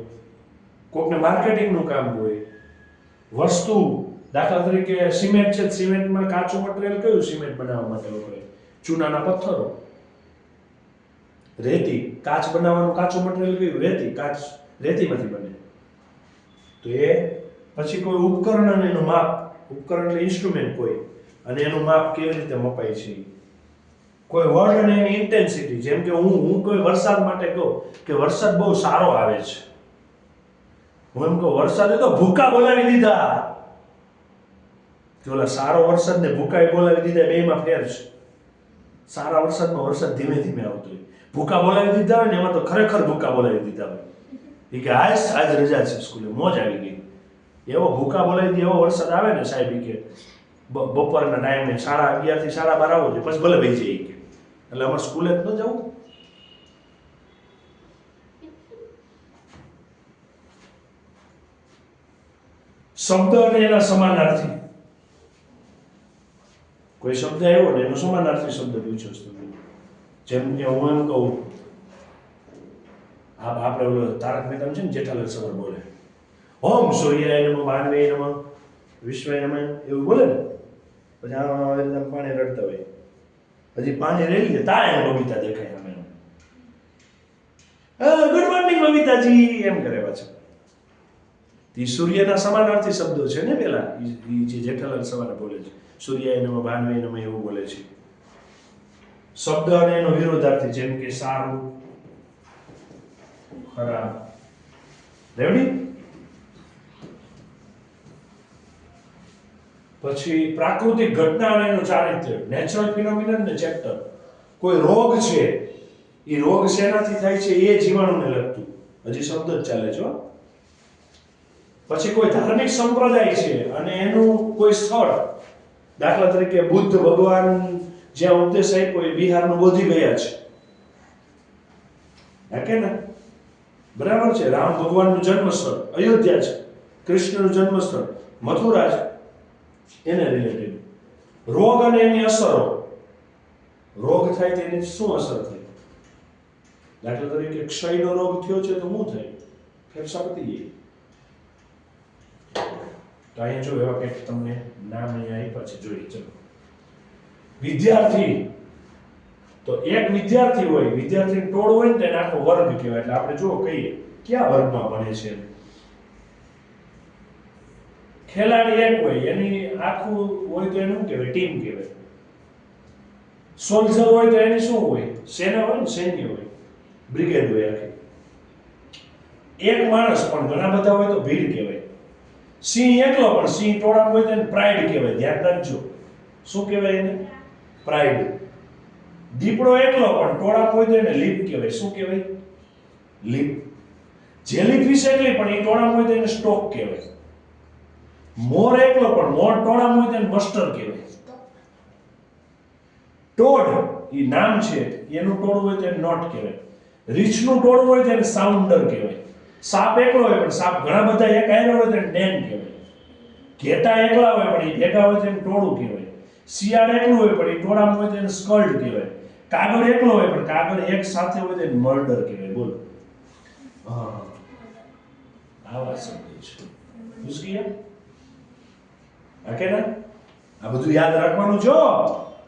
કોકને માર્કેટિંગનું કામ હોય. વસ્તુ, દાખલા તરીકે સિમેન્ટ છે, સિમેન્ટમાં કાચું મટીરિયલ કયું સિમેન્ટ બનાવવા માટે વપરાય? ચૂનાના પથ્થરો. રેતી, કાચ બનાવવાનું કાચું મટીરિયલ કયું? રેતી. કાચ રેતીમાંથી બને. તો એ પછી કોઈ ઉપકરણ અને એનું માપ, ઉપકરણ એટલે ઇન્સ્ટ્રુમેન્ટ કોઈ, અને એનું માપ કેવી રીતે મપાય છે, કોઈ વર્ડ અને એની ઇન્ટેન્સિટી. જેમ કે હું કોઈ વરસાદ માટે કહું કે વરસાદ બહુ સારો આવે છે, હું એમ કહું વરસાદે તો ભૂકા બોલાવી દીધા, કે ઓલા સારો વરસાદ ને ભૂકાએ બોલાવી દીધા, બેમાં ફેર છે. સારા વરસાદમાં વરસાદ ધીમે ધીમે આવતો હોય, ભૂકા બોલાવી દીધા હોય ને એમાં તો ખરેખર ભૂકા બોલાવી દીધા હોય. એ કે આજ રજા છે સ્કૂલે, મોજ આવી ગઈ. એવો ભૂકા બોલાવી દે એવો વરસાદ આવે ને સાહેબ, કે બપોરના ટાઈમે 11:30 થી 12:30 આવો છે, પછી ભલે ભાઈ જઈએ કે એટલે અમારે સ્કૂલે જ ન જવું. શબ્દ અને એના સમાનાર્થી. કોઈ શબ્દ આવ્યો ને એનો સમાનાર્થી શબ્દ પૂછ્યો છે તમે. જેમ કે હું એમ કહું, આપણે ઓલો તારક મહેતા છે ને, જેઠાલાલ સવાર બોલે ઓમ સૂર્યાય નમઃ ભાનવે નમઃ વિશ્વાય નમઃ, એવું બોલે ને, પછી આમ પાણી રડતા હોય, હજી પાણી રેડી લે તા બબીતા દેખાય અમે, ગુડ મોર્નિંગ બબીતાજી એમ કરે પાછું. સૂર્યના સમાનાર્થી શબ્દો છે ને પેલા, જે જેઠાલાલ સવારે બોલે છે, સૂર્યાય નમઃ ભાનવે નમઃ એવું બોલે છે. શબ્દ અને એનો વિરોધાર્થી, જેમ કે સારું, ખરાબ. રેવડી. પછી પ્રાકૃતિક ઘટના અને એનું ચારિત્ર્ય, નેચરલ ફિનોમિનન ને ચેપ્ટર. કોઈ રોગ છે, એ રોગ શેનાથી થાય છે, એ જીવાણુને લગતું, હજી શબ્દ જ ચાલે છે. પછી કોઈ ધાર્મિક સંપ્રદાય છે અને એનું કોઈ સ્થળ, દાખલા તરીકે બુદ્ધ ભગવાન જ્યાં ઉપદેશ આપ્યો એ બિહારનું બોધી ગયા છે, કે ને, બરાબર છે. રામ ભગવાનનું જન્મસ્થળ અયોધ્યા છે, કૃષ્ણનું જન્મસ્થળ મથુરા છે, એને રિલેટેડ. રોગ અને એની અસરો, રોગ થાય તેની શું અસર થાય, દાખલા તરીકે ક્ષયનો રોગ થયો છે તો શું થાય, ફેફસા પતી જાય. તો અહીંયા જો એવા કંઈક તમને નામ અહીંયા આપ્યા છે, જોઈએ. ચલો, વિદ્યાર્થી. તો એક વિદ્યાર્થી હોય, વિદ્યાર્થીનું ટોળું હોય ને તેને આખો વર્ગ કહેવાય. એટલે આપણે જો કહીએ કયા વર્ગમાં ભણે છે. ખેલાડી એક હોય, એની આખું હોય તો એનું કહેવાય ટીમ કહેવાય. સોલ્જર હોય તો એની શું હોય, સેના હોય ને, સૈન્ય હોય, બ્રિગેડ હોય આખી. એક માણસ પણ ઘણા બધા હોય તો ભીડ કહેવાય. સિંહ એકલો પણ સિંહ ટોળામાં હોય તો એને પ્રાઇડ કહેવાય. ધ્યાન રાખજો, શું કહેવાય એને, પ્રાઇડ. દીપડો એકલો પણ ટોળામાં હોય તો એને લીપ કહેવાય. શું કહેવાય, લીપ. જેલીફિશ એકલી પણ એ ટોળામાં હોય તો એને સ્ટોક કહેવાય. મોર એકલો પણ મોર ટોળામાં હોય તો એને મસ્ટર કહેવાય. ટોડ એ નામ છે, એનું ટોળું હોય તો એને નોટ કહેવાય. રીછનું ટોળું હોય તો એને સાઉન્ડર કહેવાય. સાપ એકલો હોય પણ સાપ ઘણા બધા એક આયરો હોય તો એને ડેન કહેવાય. ઘેટા એકલા હોય પણ એ ભેગા હોય તો એને ટોળું કહેવાય. શિયાળ એકલું હોય પણ એ ટોળામાં હોય તો એને સ્કલ્ડ કહેવાય. કાગળ એકલો હોય પણ કાગળ એક સાથે હોય તો એને મર્ડર કહેવાય. બોલો, હા, આવા શબ્દો છે. પૂછી ગયા આ કે ના, આ બધું યાદ રાખવાનું છો.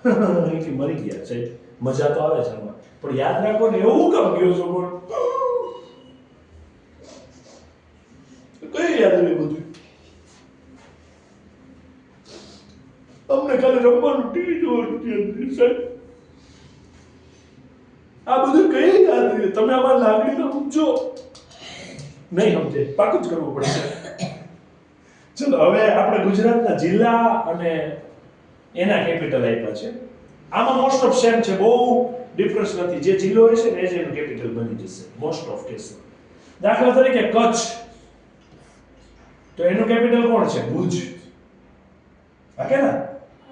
અહીંથી મરી ગયા છે, મજા તો આવે છે આમાં, પણ યાદ રાખો ને. એવું કામ ગયો છો પણ કઈ યાદ રહે બધું? અમને ખાલી રમવાનું, ટીવી જોવાનું સાહેબ. આ બધું કઈ યાદ રહે? તમે આમાં લાગણીને પૂછજો, નહીં સમજે, પાકું જ કરવું પડશે. ચલો, હવે આપણે ગુજરાતના જિલ્લા અને એના કેપિટલ આપ્યા છે. આમાં મોસ્ટ ઓફ સેમ છે, બહુ ડિફરન્સ નથી. જે જિલ્લો હોય છે ને એ જ એનું કેપિટલ બની જશે મોસ્ટ ઓફ કેસમાં. દાખલા તરીકે કચ્છ, તો એનું કેપિટલ કોણ છે? ભુજ. હા કે ના,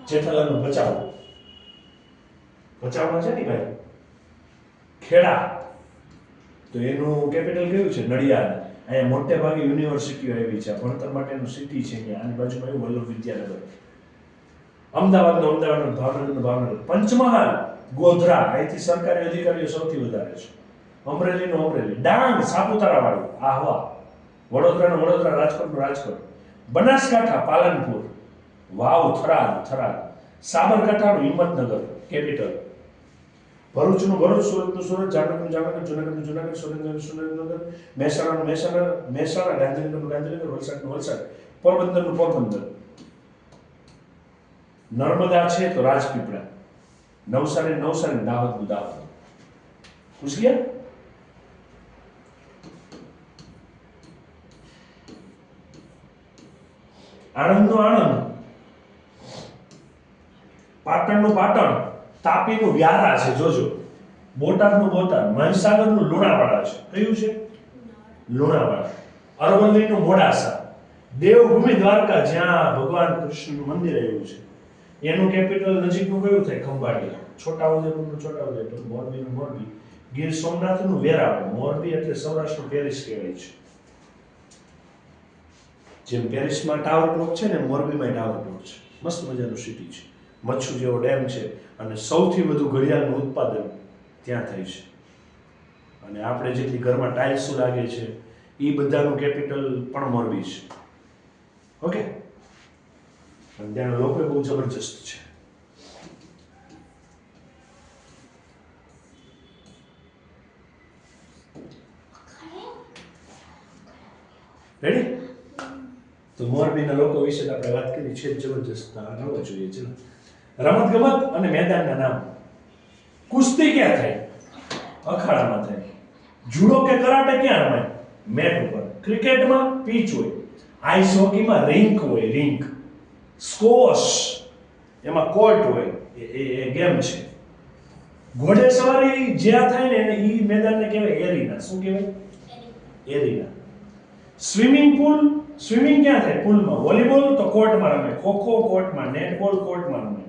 જેઠાલાલનું ભચાઉ, ભચાઉમાં છે ને ભાઈ. ખેડા, તો એનું કેપિટલ કયું છે? નડિયાદ. અહીંયા મોટે ભાગે યુનિવર્સિટીઓ આવી છે, ભણતર માટેનું સિટી છે અહીંયા. આની બાજુમાં એવું વલ્લભ વિદ્યાનગર. અમદાવાદનું અમદાવાદ, ભાવનગરનું ભાવનગર. પંચમહાલ, ગોધરા, અહીંથી સરકારી અધિકારીઓ સૌથી વધારે છે. અમરેલીનું અમરેલી. ડાંગ, સાપુતારા વાળું, આહવા. વડોદરાનું વડોદરા, રાજકોટનું રાજકોટ. બનાસકાંઠા, પાલનપુર. વાવ, થરાદ, થરાદ. સાબરકાંઠાનું હિંમતનગર કેપિટલ. ભરૂચનું ભરૂચ, સુરતનું સુરત, જામનગરનું જામનગર, જુનાગઢનું જુનાગઢ, સુરેન્દ્રનગરનું સુરેન્દ્રનગર, મહેસાણાનું મહેસાણા, ગાંધીનગરનું ગાંધીનગર, વલસાડનું વલસાડ, પોરબંદરનું પોરબંદર. નર્મદા છે તો રાજપીપળા, નવસારી, દાહોદનું દાહોદ. પૂછ ગયા? આણંદનું આણંદ, પાટણનું પાટણ, તાપીનું વ્યારા છે જોજો, બોટાદનું બોટાદ, મહીસાગરનું લુણાવાડા છે. કયું છે? લુણાવાડા. અરવલ્લીનું મોડાસા, દેવભૂમિ દ્વારકા જ્યાં ભગવાન કૃષ્ણનું મંદિર આવ્યું છે એનું કેપિટલ નજીકનું કયું થાય? ખંભાળિયા. છોટાઉદેપુરનું છોટાઉદેપુર, મોરબીનું મોરબી, ગીર સોમનાથનું વેરાવળ. મોરબી એટલે સૌરાષ્ટ્રનું પેરિસ કહેવાય છે. જેમ પેરિસમાં ટાવર ક્લોક છે ને, મોરબીમાં ટાવર ક્લોક છે. મસ્ત મજાનું સિટી છે, મચ્છુ જેવો ડેમ છે, અને સૌથી વધુ ઘડિયાળનું ઉત્પાદન ત્યાં થાય છે. અને આપણે જેટલી ઘરમાં ટાઇલ્સો લાગે છે એ બધાનું કેપિટલ પણ મોરબી છે. ઓકે, અને ત્યાંના લોકો બહુ જબરજસ્ત છે. રેડી? તો મોરબીના લોકો વિશે આપણે વાત કરી છે, જબરજસ્ત. નવો જોઈએ. ચલો, રમત ગમત અને મેદાનના નામ. કુસ્તી ક્યાં થાય? અખાડામાં થાય. જુડો કે કરાટે ક્યાં રમાય? મેટ ઉપર. ક્રિકેટમાં પીચ હોય. આઈસ હોકીમાં રિંક હોય, રિંક. સ્કોશ એમાં કોર્ટ હોય, એ ગેમ છે. ઘોડેસવારી જ્યાં થાય ને એને ઈ મેદાનને કહેવાય એરીના. શું કહેવાય? એરીના. સ્વિમિંગ પુલ, સ્વિમિંગ ક્યાં થાય? પુલમાં. વોલીબોલ તો કોર્ટમાં રમે, ખોખો કોર્ટમાં, નેટબોલ કોર્ટમાં રમે.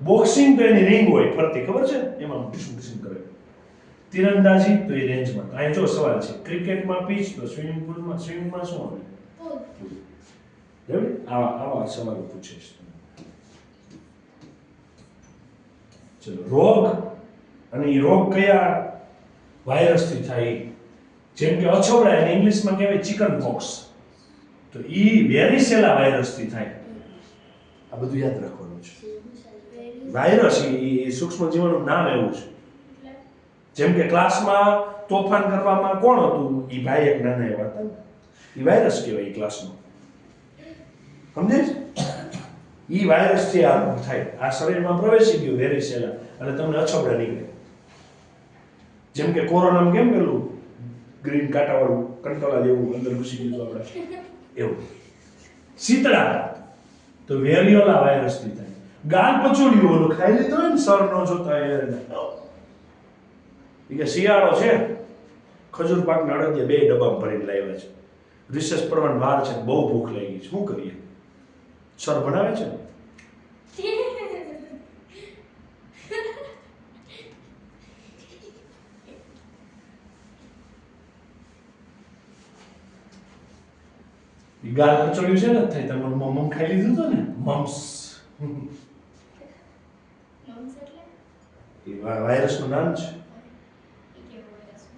બોક્સિંગ તો એની રિંગ હોય ફરતી, ખબર છે? એમાં ડિસ્કશન કરે. તીરંદાજી તો એ રેન્જમાં. અહીં જો સવાલ છે, ક્રિકેટમાં પીચ તો સ્વિમિંગ પુલમાં, સ્વિમિંગમાં શું આવે? આવા સવાલો પૂછે છે. ચલો, રોગ અને એ રોગ કયા વાયરસથી થાય? જેમ કે અછબડા એને ઇંગ્લિશમાં કહેવાય ચિકન પોક્સ, તો ઈ વેરીસેલા વાયરસથી થાય. આ બધું યાદ રાખવાનું છે. વાયરસ એ સૂક્ષ્મ જીવનું નામ એવું છે. જેમ કે ક્લાસમાં તોફાન કરવામાં કોણ હતું? ઈ ભાઈ એક નાના એવા હતા, ઈ વાયરસ કહેવાય. ક્લાસમાં સમજે છે? ઈ વાયરસથી આ થાય. આ શરીરમાં પ્રવેશી ગયું વેરીસેલા અને તમને અછબડા નીકળે. જેમ કે કોરોનામાં કેમ પેલું ગ્રીન કાંટાવાળું કંટોલા જેવું અંદર ઘૂસી ગયું આપણે, એવું. શીતળા તો વેરિયોલા વાયરસથી થાય. ગાલ પચોડ્યું, ઓલું ખાઈ લીધું હોય ને સર નો જોતા એ કે શિયાળો છે, ખજૂર પાકના અડદિયા 2 ડબ્બામાં ભરીને લાવ્યા છે, રિસેસ પડવાની વાર છે, બહુ ભૂખ લાગી છે, શું કરીએ? સર ભણાવે છે. ગાલ પચોડ્યું છે ને થાય, તમે મમ ખાઈ લીધું તો ને, મમ્સ. એ વાયરસનું નામ છે.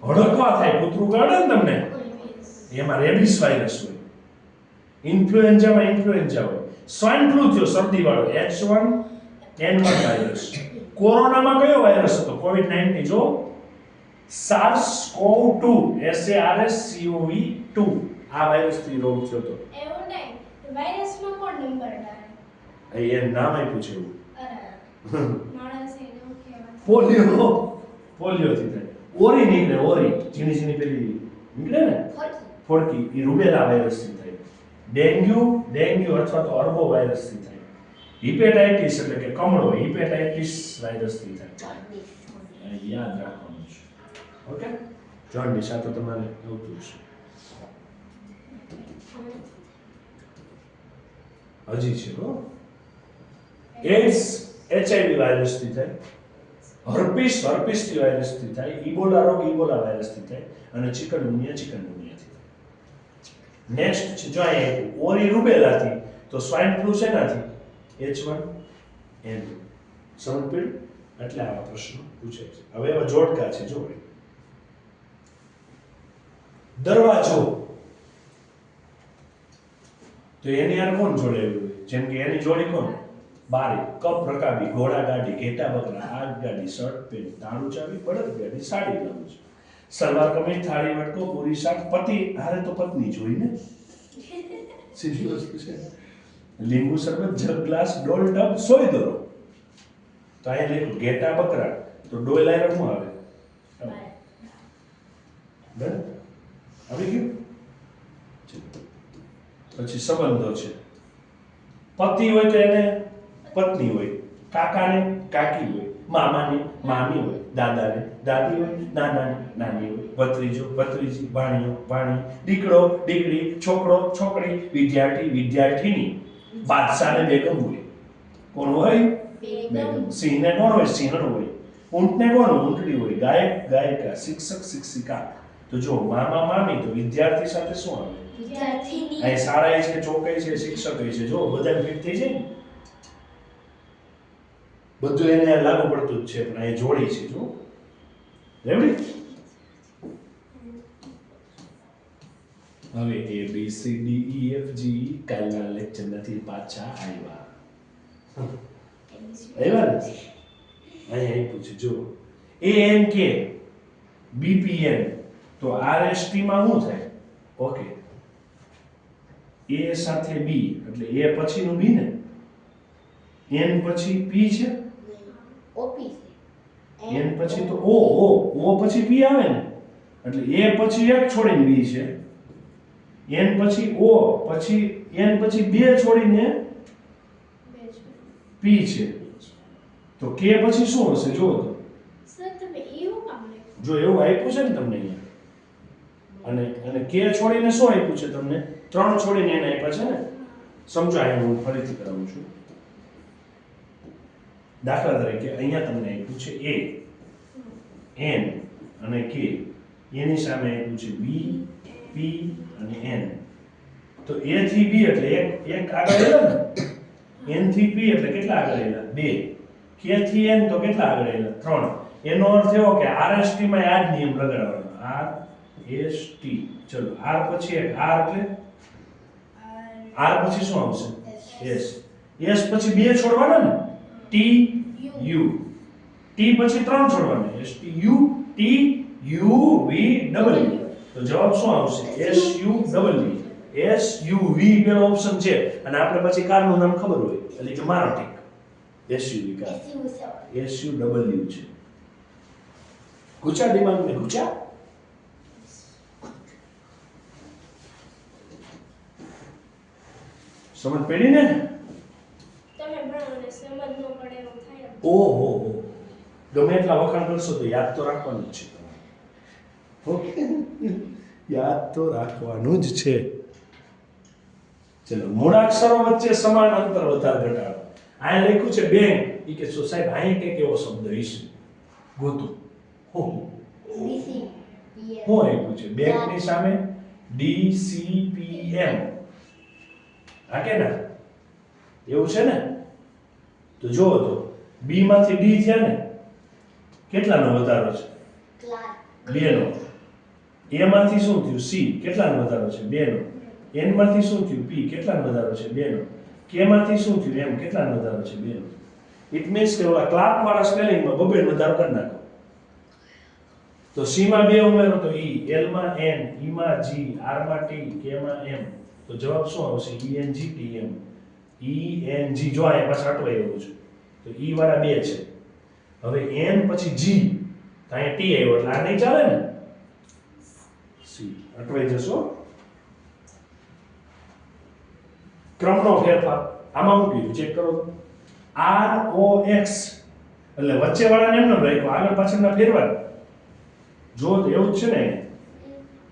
હડકવા થાય, કૂતરું કાઢે ને તમને, એમાં રેબિસ વાયરસ હોય. ઇન્ફ્લુએન્ઝામાં ઇન્ફ્લુએન્ઝા હોય. સ્વાઇન ફ્લુ થયો, શરદી વાળો, H1N1 વાયરસ. કોરોનામાં કયો વાયરસ હતો? COVID-19. જો SARS-CoV-2, SARS-CoV-2, આ વાયરસથી રોગ થયો હતો. એવું નહીં, વાયરસમાં કોણ નંબર આવે? એ નામ આપ્યું છે એવું. માણસે એવું કહેવાય. પોલિયોથી થાય. ઓરી નીકળે, ઓરી ઝીણી ઝીણી પેલી નીકળે ને, ફોડકી, એ રૂબેલા વાયરસથી થાય. ડેન્ગ્યુ અથવા તો અર્બો વાયરસથી થાય. હિપેટાઇટિસ એટલે કે કમળો, હિપેટાઇટિસ વાયરસથી થાય. યાદ રાખવાનું છે. ઓકે, જોન્ડિસ આ તો તમારે આવતું છે. હજી છે હો. એડ્સ HIV વાયરસથી થાય. હર્પીસ વાયરસથી થાય. ઇબોલા રોગ ઇબોલા વાયરસથી થાય. અને ચિકનગુનિયાથી થાય. નેક્સ્ટ છે જો અહીંયા ઓરી રૂબેલાથી, તો સ્વાઇન ફ્લુ છે નાથી H1N1. સમજ પડી? એટલે આવા પ્રશ્નો પૂછે છે. હવે એવા જોડકા છે જો. દરવાજો તો એની યાર કોણ જોડેલું હોય? જેમ કે એની જોડી કોણ? બારી, કપ રકાબી, ઘોડા ગાડી, ઘેટા બકરા, આગ ગાડી, શર્ટ પેન્ટ, તાળું ચાવી, બળદ ગાડી, સાડી બ્લાઉઝ, સલવાર કમીઝ, થાળી વટકો, પૂરી શાક, પતિ હારે તો પત્ની જોઈ ને, સીધી વસ્તુ છે. લીંબુ શરબત, જગ ગ્લાસ, ડોલ ટબ, સોય દોરો. તો અહીંયા લખ્યું ઘેટા બકરા, તો ડોલ લાઈન શું આવે? બરાબર આવી ગયું. પછી સંબંધો છે. પતિ હોય તો એને પત્ની હોય, કાકાને કાકી હોય, મામાને મામી હોય, દાદાને દાદી હોય, નાનાને નાની હોય, ભત્રીજો ભત્રીજી, ભાણિયો ભાણી, દીકરો દીકરી, છોકરો છોકરી, વિદ્યાર્થી વિદ્યાર્થીની, બાદશાહને બેગમ હોય. કોણ હોય? બેગમ. સિંહને કોણ હોય? સિંહણ હોય. ઊંટને કોણ? ઊંટડી હોય. ગાયક ગાયિકા, શિક્ષક શિક્ષિકા. તો જો મામા મામી તો વિદ્યાર્થી સાથે શું આવે? વિદ્યાર્થીની. અહીં શાળાએ છે, ચોકે છે, શિક્ષક છે, જો બધા ફિટ થઈ જાય ને. બધું એને લાગુ પડતું જ છે, પણ અહીં જોડી છે જો. રેડી? હવે A B C D E F G કાલના લેક્ચર નથી પાછા આવ્યા. આવ્યા ને? અહીં આપ્યું છે જો. ANK BPN તો RST માં શું થાય? ઓકે. A સાથે B એટલે A પછીનું B ને. N પછી P છે. ઓપી N પછી તો O પછી P આવે ને. એટલે A પછી એક છોડીને B છે. N પછી O પછી N પછી બે છોડીને P છે. તો K પછી શું હશે જો તો. સર તમે એવું કામ લખ્યું? જો એવું આપ્યું છે ને તમને અહીંયા. અને K છોડીને શું આપ્યું છે તમને? ત્રણ છોડીને એને આપ્યા છે ને. સમજો અહીં હું ફરીથી કરાવું છું. દાખલા તરીકે અહીંયા તમને આપ્યું છે A, N અને K. એની સામે આપ્યું છે B, P અને N. તો A થી B એટલે એક આગળ એલા ને. N થી P એટલે કેટલા આગળ એલા? 2. K થી N તો કેટલા આગળ એલા? 3. એનો અર્થ એવો કે RST માં આ જ નિયમ લગાડવાનો. RST. ચલો R પછી એક R એટલે R પછી શું આવશે? S. S પછી બે છોડવાના ને. T U. T પછી ત્રણ છોડવાના. S T U T U V W. તો જવાબ શું આવશે? S U W. S U V પેલો ઓપ્શન છે અને આપણે પછી કારનું નામ ખબર હોય એટલે કે મારો ઠીક. S U V car. S U W છે. ગુચા દિમાગ મે ગુચા. સમજ પડી ને? તમે ભણો ને સમજ ન પડે એવું થાય. ઓહો ગમે એટલા વખાણ કરશો તો યાદ તો રાખવાનું જ છે તમારે. ઓકે યાદ તો રાખવાનું જ છે. ચલો મૂળાક્ષરો વચ્ચે સમાન અંતર વધાર ઘટાડો. આ લખ્યું છે બેંક. ઈ કે સો સાહેબ અહીં કે કેવો શબ્દ હશે ગોતું. હું આપ્યું છે બેંકની સામે DCPM. હા કે ના? એવું છે ને? તો જો તો B માંથી D થયા ને. કેટલાનો વધારો છે? 2 નો. A માંથી શું થયું? C. કેટલાનો વધારો છે? 2 નો. N માંથી શું થયું? P. કેટલાનો વધારો છે? 2 નો. K માંથી શું થયું? M. કેટલાનો વધારો છે? 2 નો. ઇટ મીન્સ કે ઓલા ક્લાર્ક વાળા સ્પેલિંગમાં બબે વધારો કરી નાખો. તો C માં 2 ઉમેરો તો E, L માં N, E માં G, R માં T, K માં M. તો જવાબ શું આવશે? ENGTM. ENG. જો આ પાછા અટવાઈ એવું છે તો E વાળા 2 છે. હવે N પછી G તો અહીંયા T આવ્યો એટલે આ નહીં ચાલે ને. C અટવાઈ જશો. ક્રમનો ફેરફાર આમાં મૂકી ચેક કરો. ROX એટલે વચ્ચે વાળાને એમ ન રાખ્યો, આગળ પાછળના ફેરવા. જો તો એવું જ છે ને.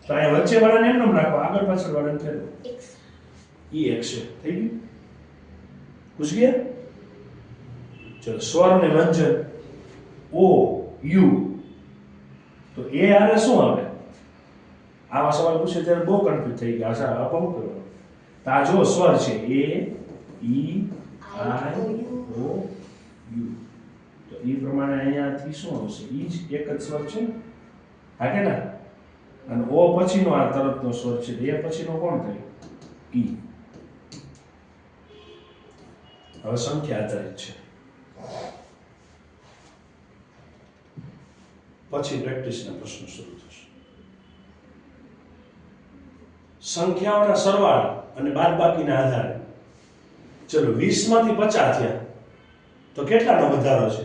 તો અહીંયા વચ્ચે વાળાને એમ ન રાખો, આગળ પાછળ વાળાને ફેરવો. EX છે. થઈ ગયું? પૂછ ગયા? ચલો સ્વર ને વ્યંજન O U. તો A આરે શું આવે? આવા સવાલ પૂછે ત્યારે બહુ કન્ફ્યુઝ થઈ ગયા. આશા આપો કરો. તો આ જો સ્વર છે A E I O U. તો એ પ્રમાણે અહીંયાથી શું આવશે? ઈ જ એક જ સ્વર છે. હા કે ના? અને O પછીનો આ તરફનો સ્વર છે. A પછીનો કોણ થાય? E. હવે સંખ્યા આધારિત છે. પછી પ્રેક્ટિસના પ્રશ્નો શરૂ થશે. સંખ્યાઓના સરવાળા અને બાદબાકીના આધારે ચલો 20 માંથી 50 થયા તો કેટલાનો વધારો છે?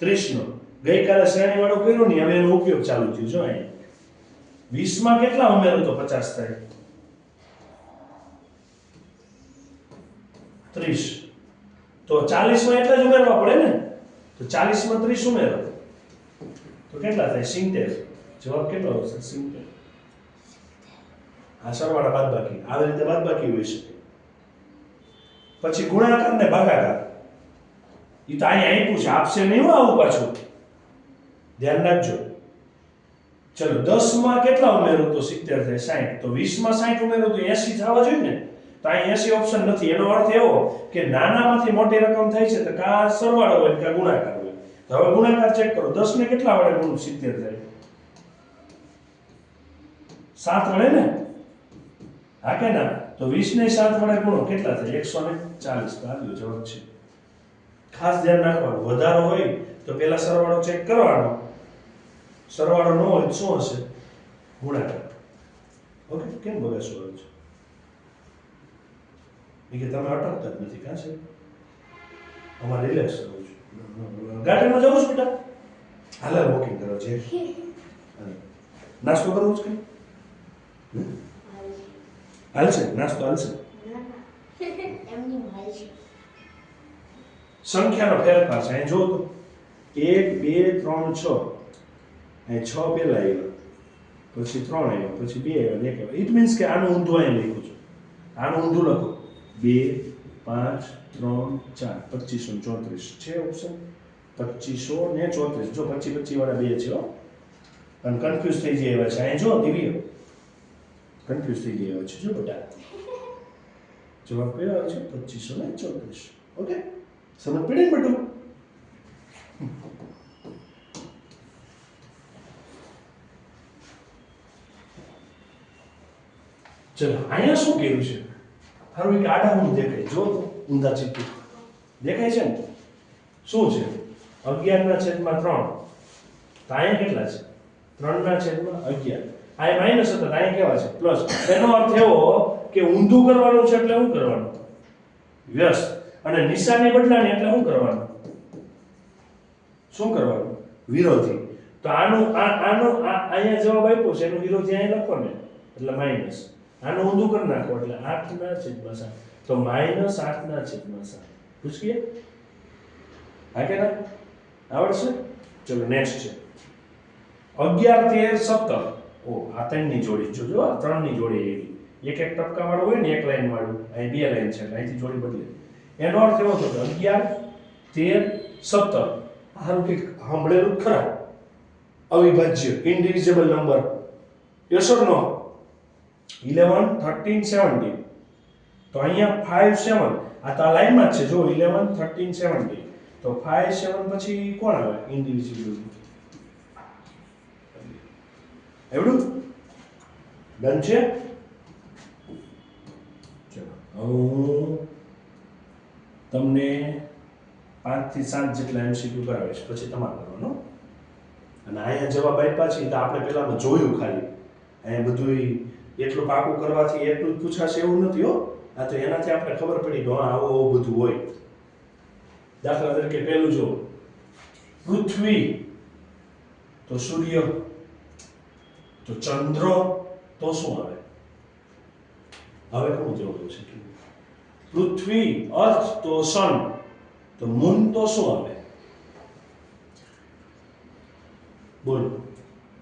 30 નો. ગઈકાલે શ્રેણીવાળો કર્યો ને, હવે એનો ઉપયોગ ચાલુ થયો. જો અહીં 20 માં કેટલા ઉમેરો તો 50 થાય? 30. તો 40 માં એટલા જ ઉમેરવા પડે ને, તો 40 માં 30 ઉમેરો તો કેટલા થાય? 70. જવાબ કેટલો આવશે? 70. આ સરવાળા બાદબાકી, આવી રીતે બાદબાકી હોઈ શકે. પછી ગુણાકાર ને ભાગાકાર, ઈ તો અહીં આપ્યું છે, આપશે નહીં હો આવું પાછું, ધ્યાન રાખજો. ચલો 10 માં કેટલા ઉમેરો તો 70 થાય? 60. તો 20 માં 60 ઉમેરો તો 80 થવા જોઈએ ને, તો અહીં 80 ઓપ્શન નથી. એનો અર્થ એવો કે નાનામાંથી મોટી રકમ થાય છે તો કા સરવાળો હોય કે ગુણાકાર હોય. તો હવે ગુણાકાર ચેક કરો. 10 ને કેટલા વડે ગુણું 70 થાય? 7 વડે ને? હા કે ના? તો 20 ને 7 વડે ગુણો કેટલા થાય? 140. તો આવ્યો જવાબ છે. ખાસ ધ્યાન રાખવાનું, વધારો હોય તો પહેલા સરવાળો ચેક કરવાનો, સરવાળો ન હોય તો શું હશે? ગુણાકાર. ઓકે? કેમ બગાડશો આવે છે? કે તમે અટકતા જ નથી. કાં છે અમારે રિલેક્સ કરવું છે. ગાર્ડનમાં જવું છે બેટા? હાલે વોકિંગ કરો છે. નાસ્તો કરવો છે? હાલશે નાસ્તો? હાલશે. સંખ્યાનો ફેરફાર છે. અહીં જો તો 1 2 3 6. અહીં 6 પહેલા આવ્યો, પછી 3 આવ્યો, પછી 2 આવ્યો, 1 આવ્યો. ઇટ મીન્સ કે આનું ઊંધું અહીં લખ્યું છે. આનું ઊંધું લખો. 2 5 3 4 2534 છે ઓપ્શન. 2500 ને 34. જો 25 25 વાળા 2 છે હો, અને કન્ફ્યુઝ થઈ જાય એવા છે. અહીં જો દિવ્ય કન્ફ્યુઝ થઈ જાય એવા છે. જો બેટા જવાબ કયો આવે છે? 2534. ઓકે, સમજ પડી ને બેટું? ચલો અહીંયા શું કર્યું છે? હારું એક આડા ઊંધું દેખાય. જો તો ઊંધા ચિત્તું દેખાય છે ને? શું છે? 11/3. તો અહીંયા કેટલા છે? 3/11. આ માઇનસ હતા, અહીંયા કેવા છે? પ્લસ. એનો અર્થ એવો કે ઊંધું કરવાનું છે એટલે શું કરવાનું? વ્યસ્ત. અને નિશાની બદલાની એટલે શું કરવાનું? શું કરવાનું? વિરોધી. તો અહીંયા જવાબ આપ્યો છે, એનો વિરોધી અહીં લખો ને એટલે માઇનસ. આનું ઊંધું કરી નાખો એટલે 8/7. તો -8/7. પૂછીએ? હા કે ના? આવડશે? ચલો નેક્સ્ટ છે 11 13 17. ઓ આ 3 ની જોડી જો, આ 3 ની જોડી એવી. એક ટપકા વાળું હોય ને, એક લાઈન વાળું. અહીં 2 લાઈન છે એટલે અહીંથી જોડી બદલે. એનો અર્થ એવો થયો 11 13 17. આનું કંઈક સાંભળેલું ખરા? અવિભાજ્ય, ઇનડિવિઝિબલ નંબર. યસ ઓર નો? 11 13 17. તો અહીંયા 5 7. આ તો આ લાઈનમાં જ છે જો, 11 13 17. તો 5 7 પછી કોણ આવે? ઇનડિવિઝિબલ. એવડું ડન છે? ચલો હું તમને 5 થી 7 જેટલા એમસીક્યુ કરાવીશ, પછી તમારે કરવાનો. અને અહીંયા જવાબ આપ્યા છે તો આપણે પહેલામાં જોયું ખાલી. અહીંયા બધું એટલું પાકું કરવાથી એટલું જ પૂછાશે એવું નથી હો. આ તો એનાથી આપણે ખબર પડી કે હા આવું બધું હોય. દાખલા તરીકે પહેલું જો, પૃથ્વી તો સૂર્ય, તો ચંદ્ર તો શું આવે? હવે કોણ જવાબ છે? પૃથ્વી, અર્થ તો સન, તો મૂન તો શું આવે? બોલો.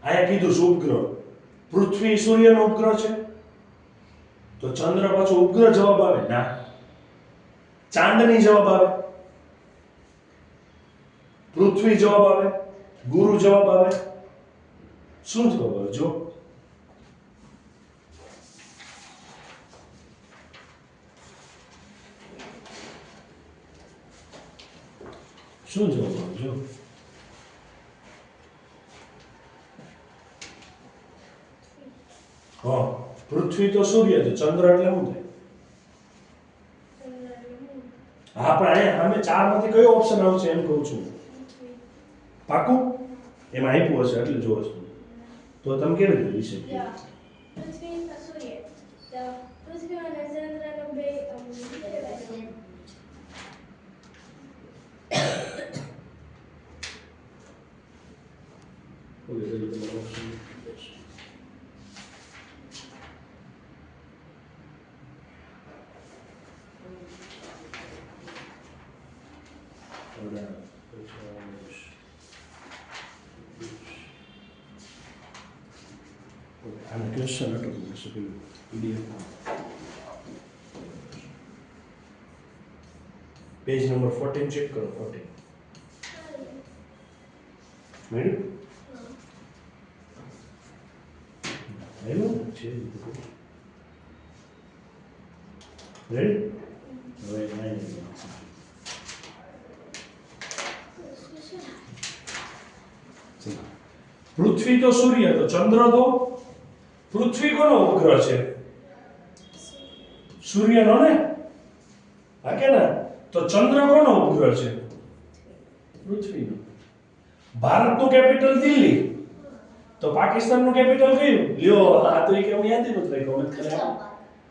આયા કીધું છે ઉપગ્રહ. પૃથ્વી સૂર્યનો ઉપગ્રહ છે, તો ચંદ્ર પાછો ઉપગ્રહ જવાબ આવે? ના. ચાંદની જવાબ આવે, પૃથ્વી જવાબ આવે, ગુરુ જવાબ આવે. શું જવાબ આવે? જો શું જવાબ આવે? જો હા, પૃથ્વી તો સૂર્ય છે, ચંદ્ર એટલે શું થાય? હા પણ અહીંયા અમે ચારમાંથી કયો ઓપ્શન આવશે એમ કહું છું. પાકું? એમાં આપ્યું હશે એટલે જો વસ્તુ. તો તમે કેવી રીતે વિશે Yeah. પૃથ્વી સૂર્ય તો પૃથ્વી અને ચંદ્રનો બે ઓકે એટલે તમારો ઓપ્શન આને ક્વેશ્ચન હતો તો શું પેલું PDF પેજ નંબર 14 ચેક કરો 14 મેડમ હેલો છે રેડી હવે નહીં પૃથ્વી તો સૂર્ય તો ચંદ્ર તો પૃથ્વી કોનો ઉપગ્રહ છે સૂર્યનો ને હા કે ના તો ચંદ્ર કોનો ઉપગ્રહ છે પૃથ્વીનો ભારતનું કેપિટલ દિલ્હી તો પાકિસ્તાનનું કેપિટલ કયું લ્યો આ તો એક એવું યાદ જ નથી રાખ્યું અમે ખાલી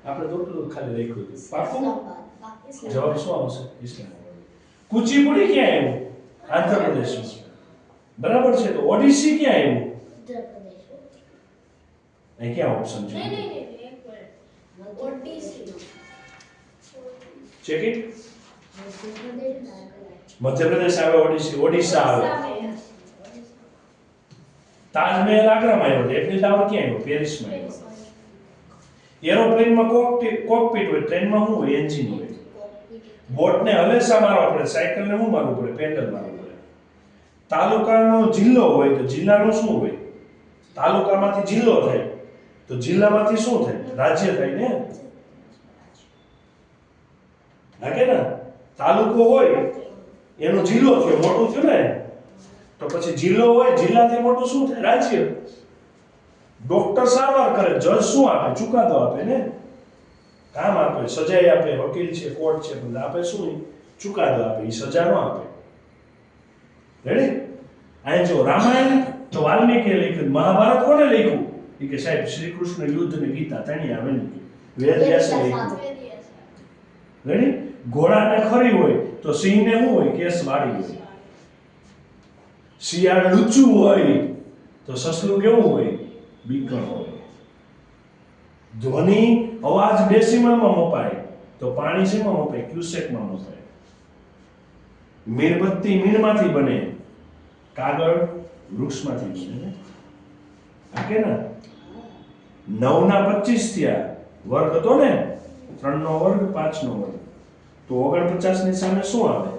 આપણે તો એટલું ખાલી રાખ્યું હતું પાકું જવાબ શું આવશે ઇસ્લામાબાદ કુચીપુડી ક્યાં આવ્યું આંધ્રપ્રદેશમાં બરાબર છે તો ઓડિસી ક્યાં આવ્યું અહીં ક્યાં ઓપ્શન છે નહીં એક minute Odissi check it Madhya Pradesh આવે ઓડિશા આવે તાજમહેલ આગ્રામાં આવ્યો એફિલ ટાવર ક્યાં આવ્યો પેરિસમાં આવ્યો એરોપ્લેનમાં કોકપીટ હોય ટ્રેનમાં શું હોય એન્જિન હોય બોટને હલેસા મારવા પડે સાયકલને શું મારવું પડે પેડલ મારવું પડે તાલુકાનો જિલ્લો હોય તો જિલ્લાનું શું હોય તાલુકામાંથી જિલ્લો થાય તો જિલ્લામાંથી શું થાય રાજ્ય થાય ને લાગે ને તાલુકો હોય એનો જિલ્લો થયો મોટું થયું ને તો પછી જિલ્લો હોય જિલ્લાથી મોટું શું થાય રાજ્ય ડોક્ટર સારવાર કરે જજ શું આપે ચુકાદો આપે ને કામ આપે સજાઈ આપે વકીલ છે કોર્ટ છે બધા આપે શું ચુકાદો આપે એ સજા ન આપે રેડી અહીં જો રામાયણ તો વાલ્મીકીએ લખ્યું મહાભારત કોને લખ્યું એ કે સાહેબ શ્રી કૃષ્ણ યુદ્ધ ને ગીતા તણી આવે ને વેદવ્યાસે લખ્યું રેડી ઘોડાને ખરી હોય તો સિંહને શું હોય કેસ વાળી હોય શિયાળ લુચ્ચું હોય તો સસલું કેવું હોય બીકણ હોય ધ્વનિ અવાજ ડેસિમલમાં મપાય તો પાણી શેમાં મપાય ક્યુસેકમાં મપાય મીણબત્તી મીણમાંથી બને કાગળ વૃક્ષમાંથી બને આ કે ના 9 ના 25 થયા વર્ગ હતો ને 3 નો વર્ગ 5 નો વર્ગ તો 49 ની સામે શું આવે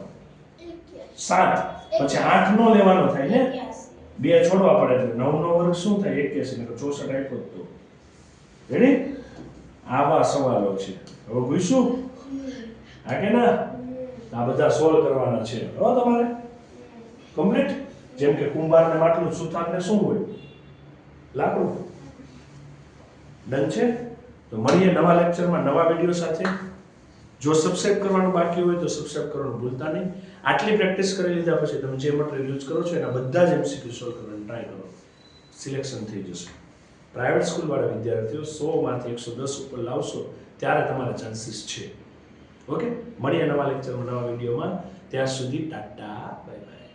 7 પછી 8 નો લેવાનો થાય ને બે છોડવા પડે એટલે 9 નો વર્ગ શું થાય 81 એટલે 64 આપ્યો તો રેડી આવા સવાલો છે હવે પૂછું આ કે ના આ બધા સોલ્વ કરવાના છે હો તમારે કમ્પ્લીટ જેમ કે કુંભારને માટલું સુથારને શું હોય લાકડું ડન છે તો મળીએ નવા લેક્ચરમાં નવા વિડિયો સાથે જો સબસ્ક્રાઇબ કરવાનું બાકી હોય તો સબસ્ક્રાઇબ કરવાનું ભૂલતા નહીં આટલી પ્રેક્ટિસ કરી લીધા પછી તમે જે મટીરીયલ યુઝ કરો છો એના બધા જ એમસીક્યુ સોલ્વ કરવાનું ટ્રાય કરો સિલેક્શન થઈ જશે પ્રાઇવેટ સ્કૂલ વાળા વિદ્યાર્થીઓ 100 માંથી 110 ઉપર લાવશો ત્યારે તમારા ચાન્સીસ છે ઓકે મળીએ નવા લેક્ચરમાં નવા વિડિયોમાં ત્યાં સુધી ટાટા બાય બાય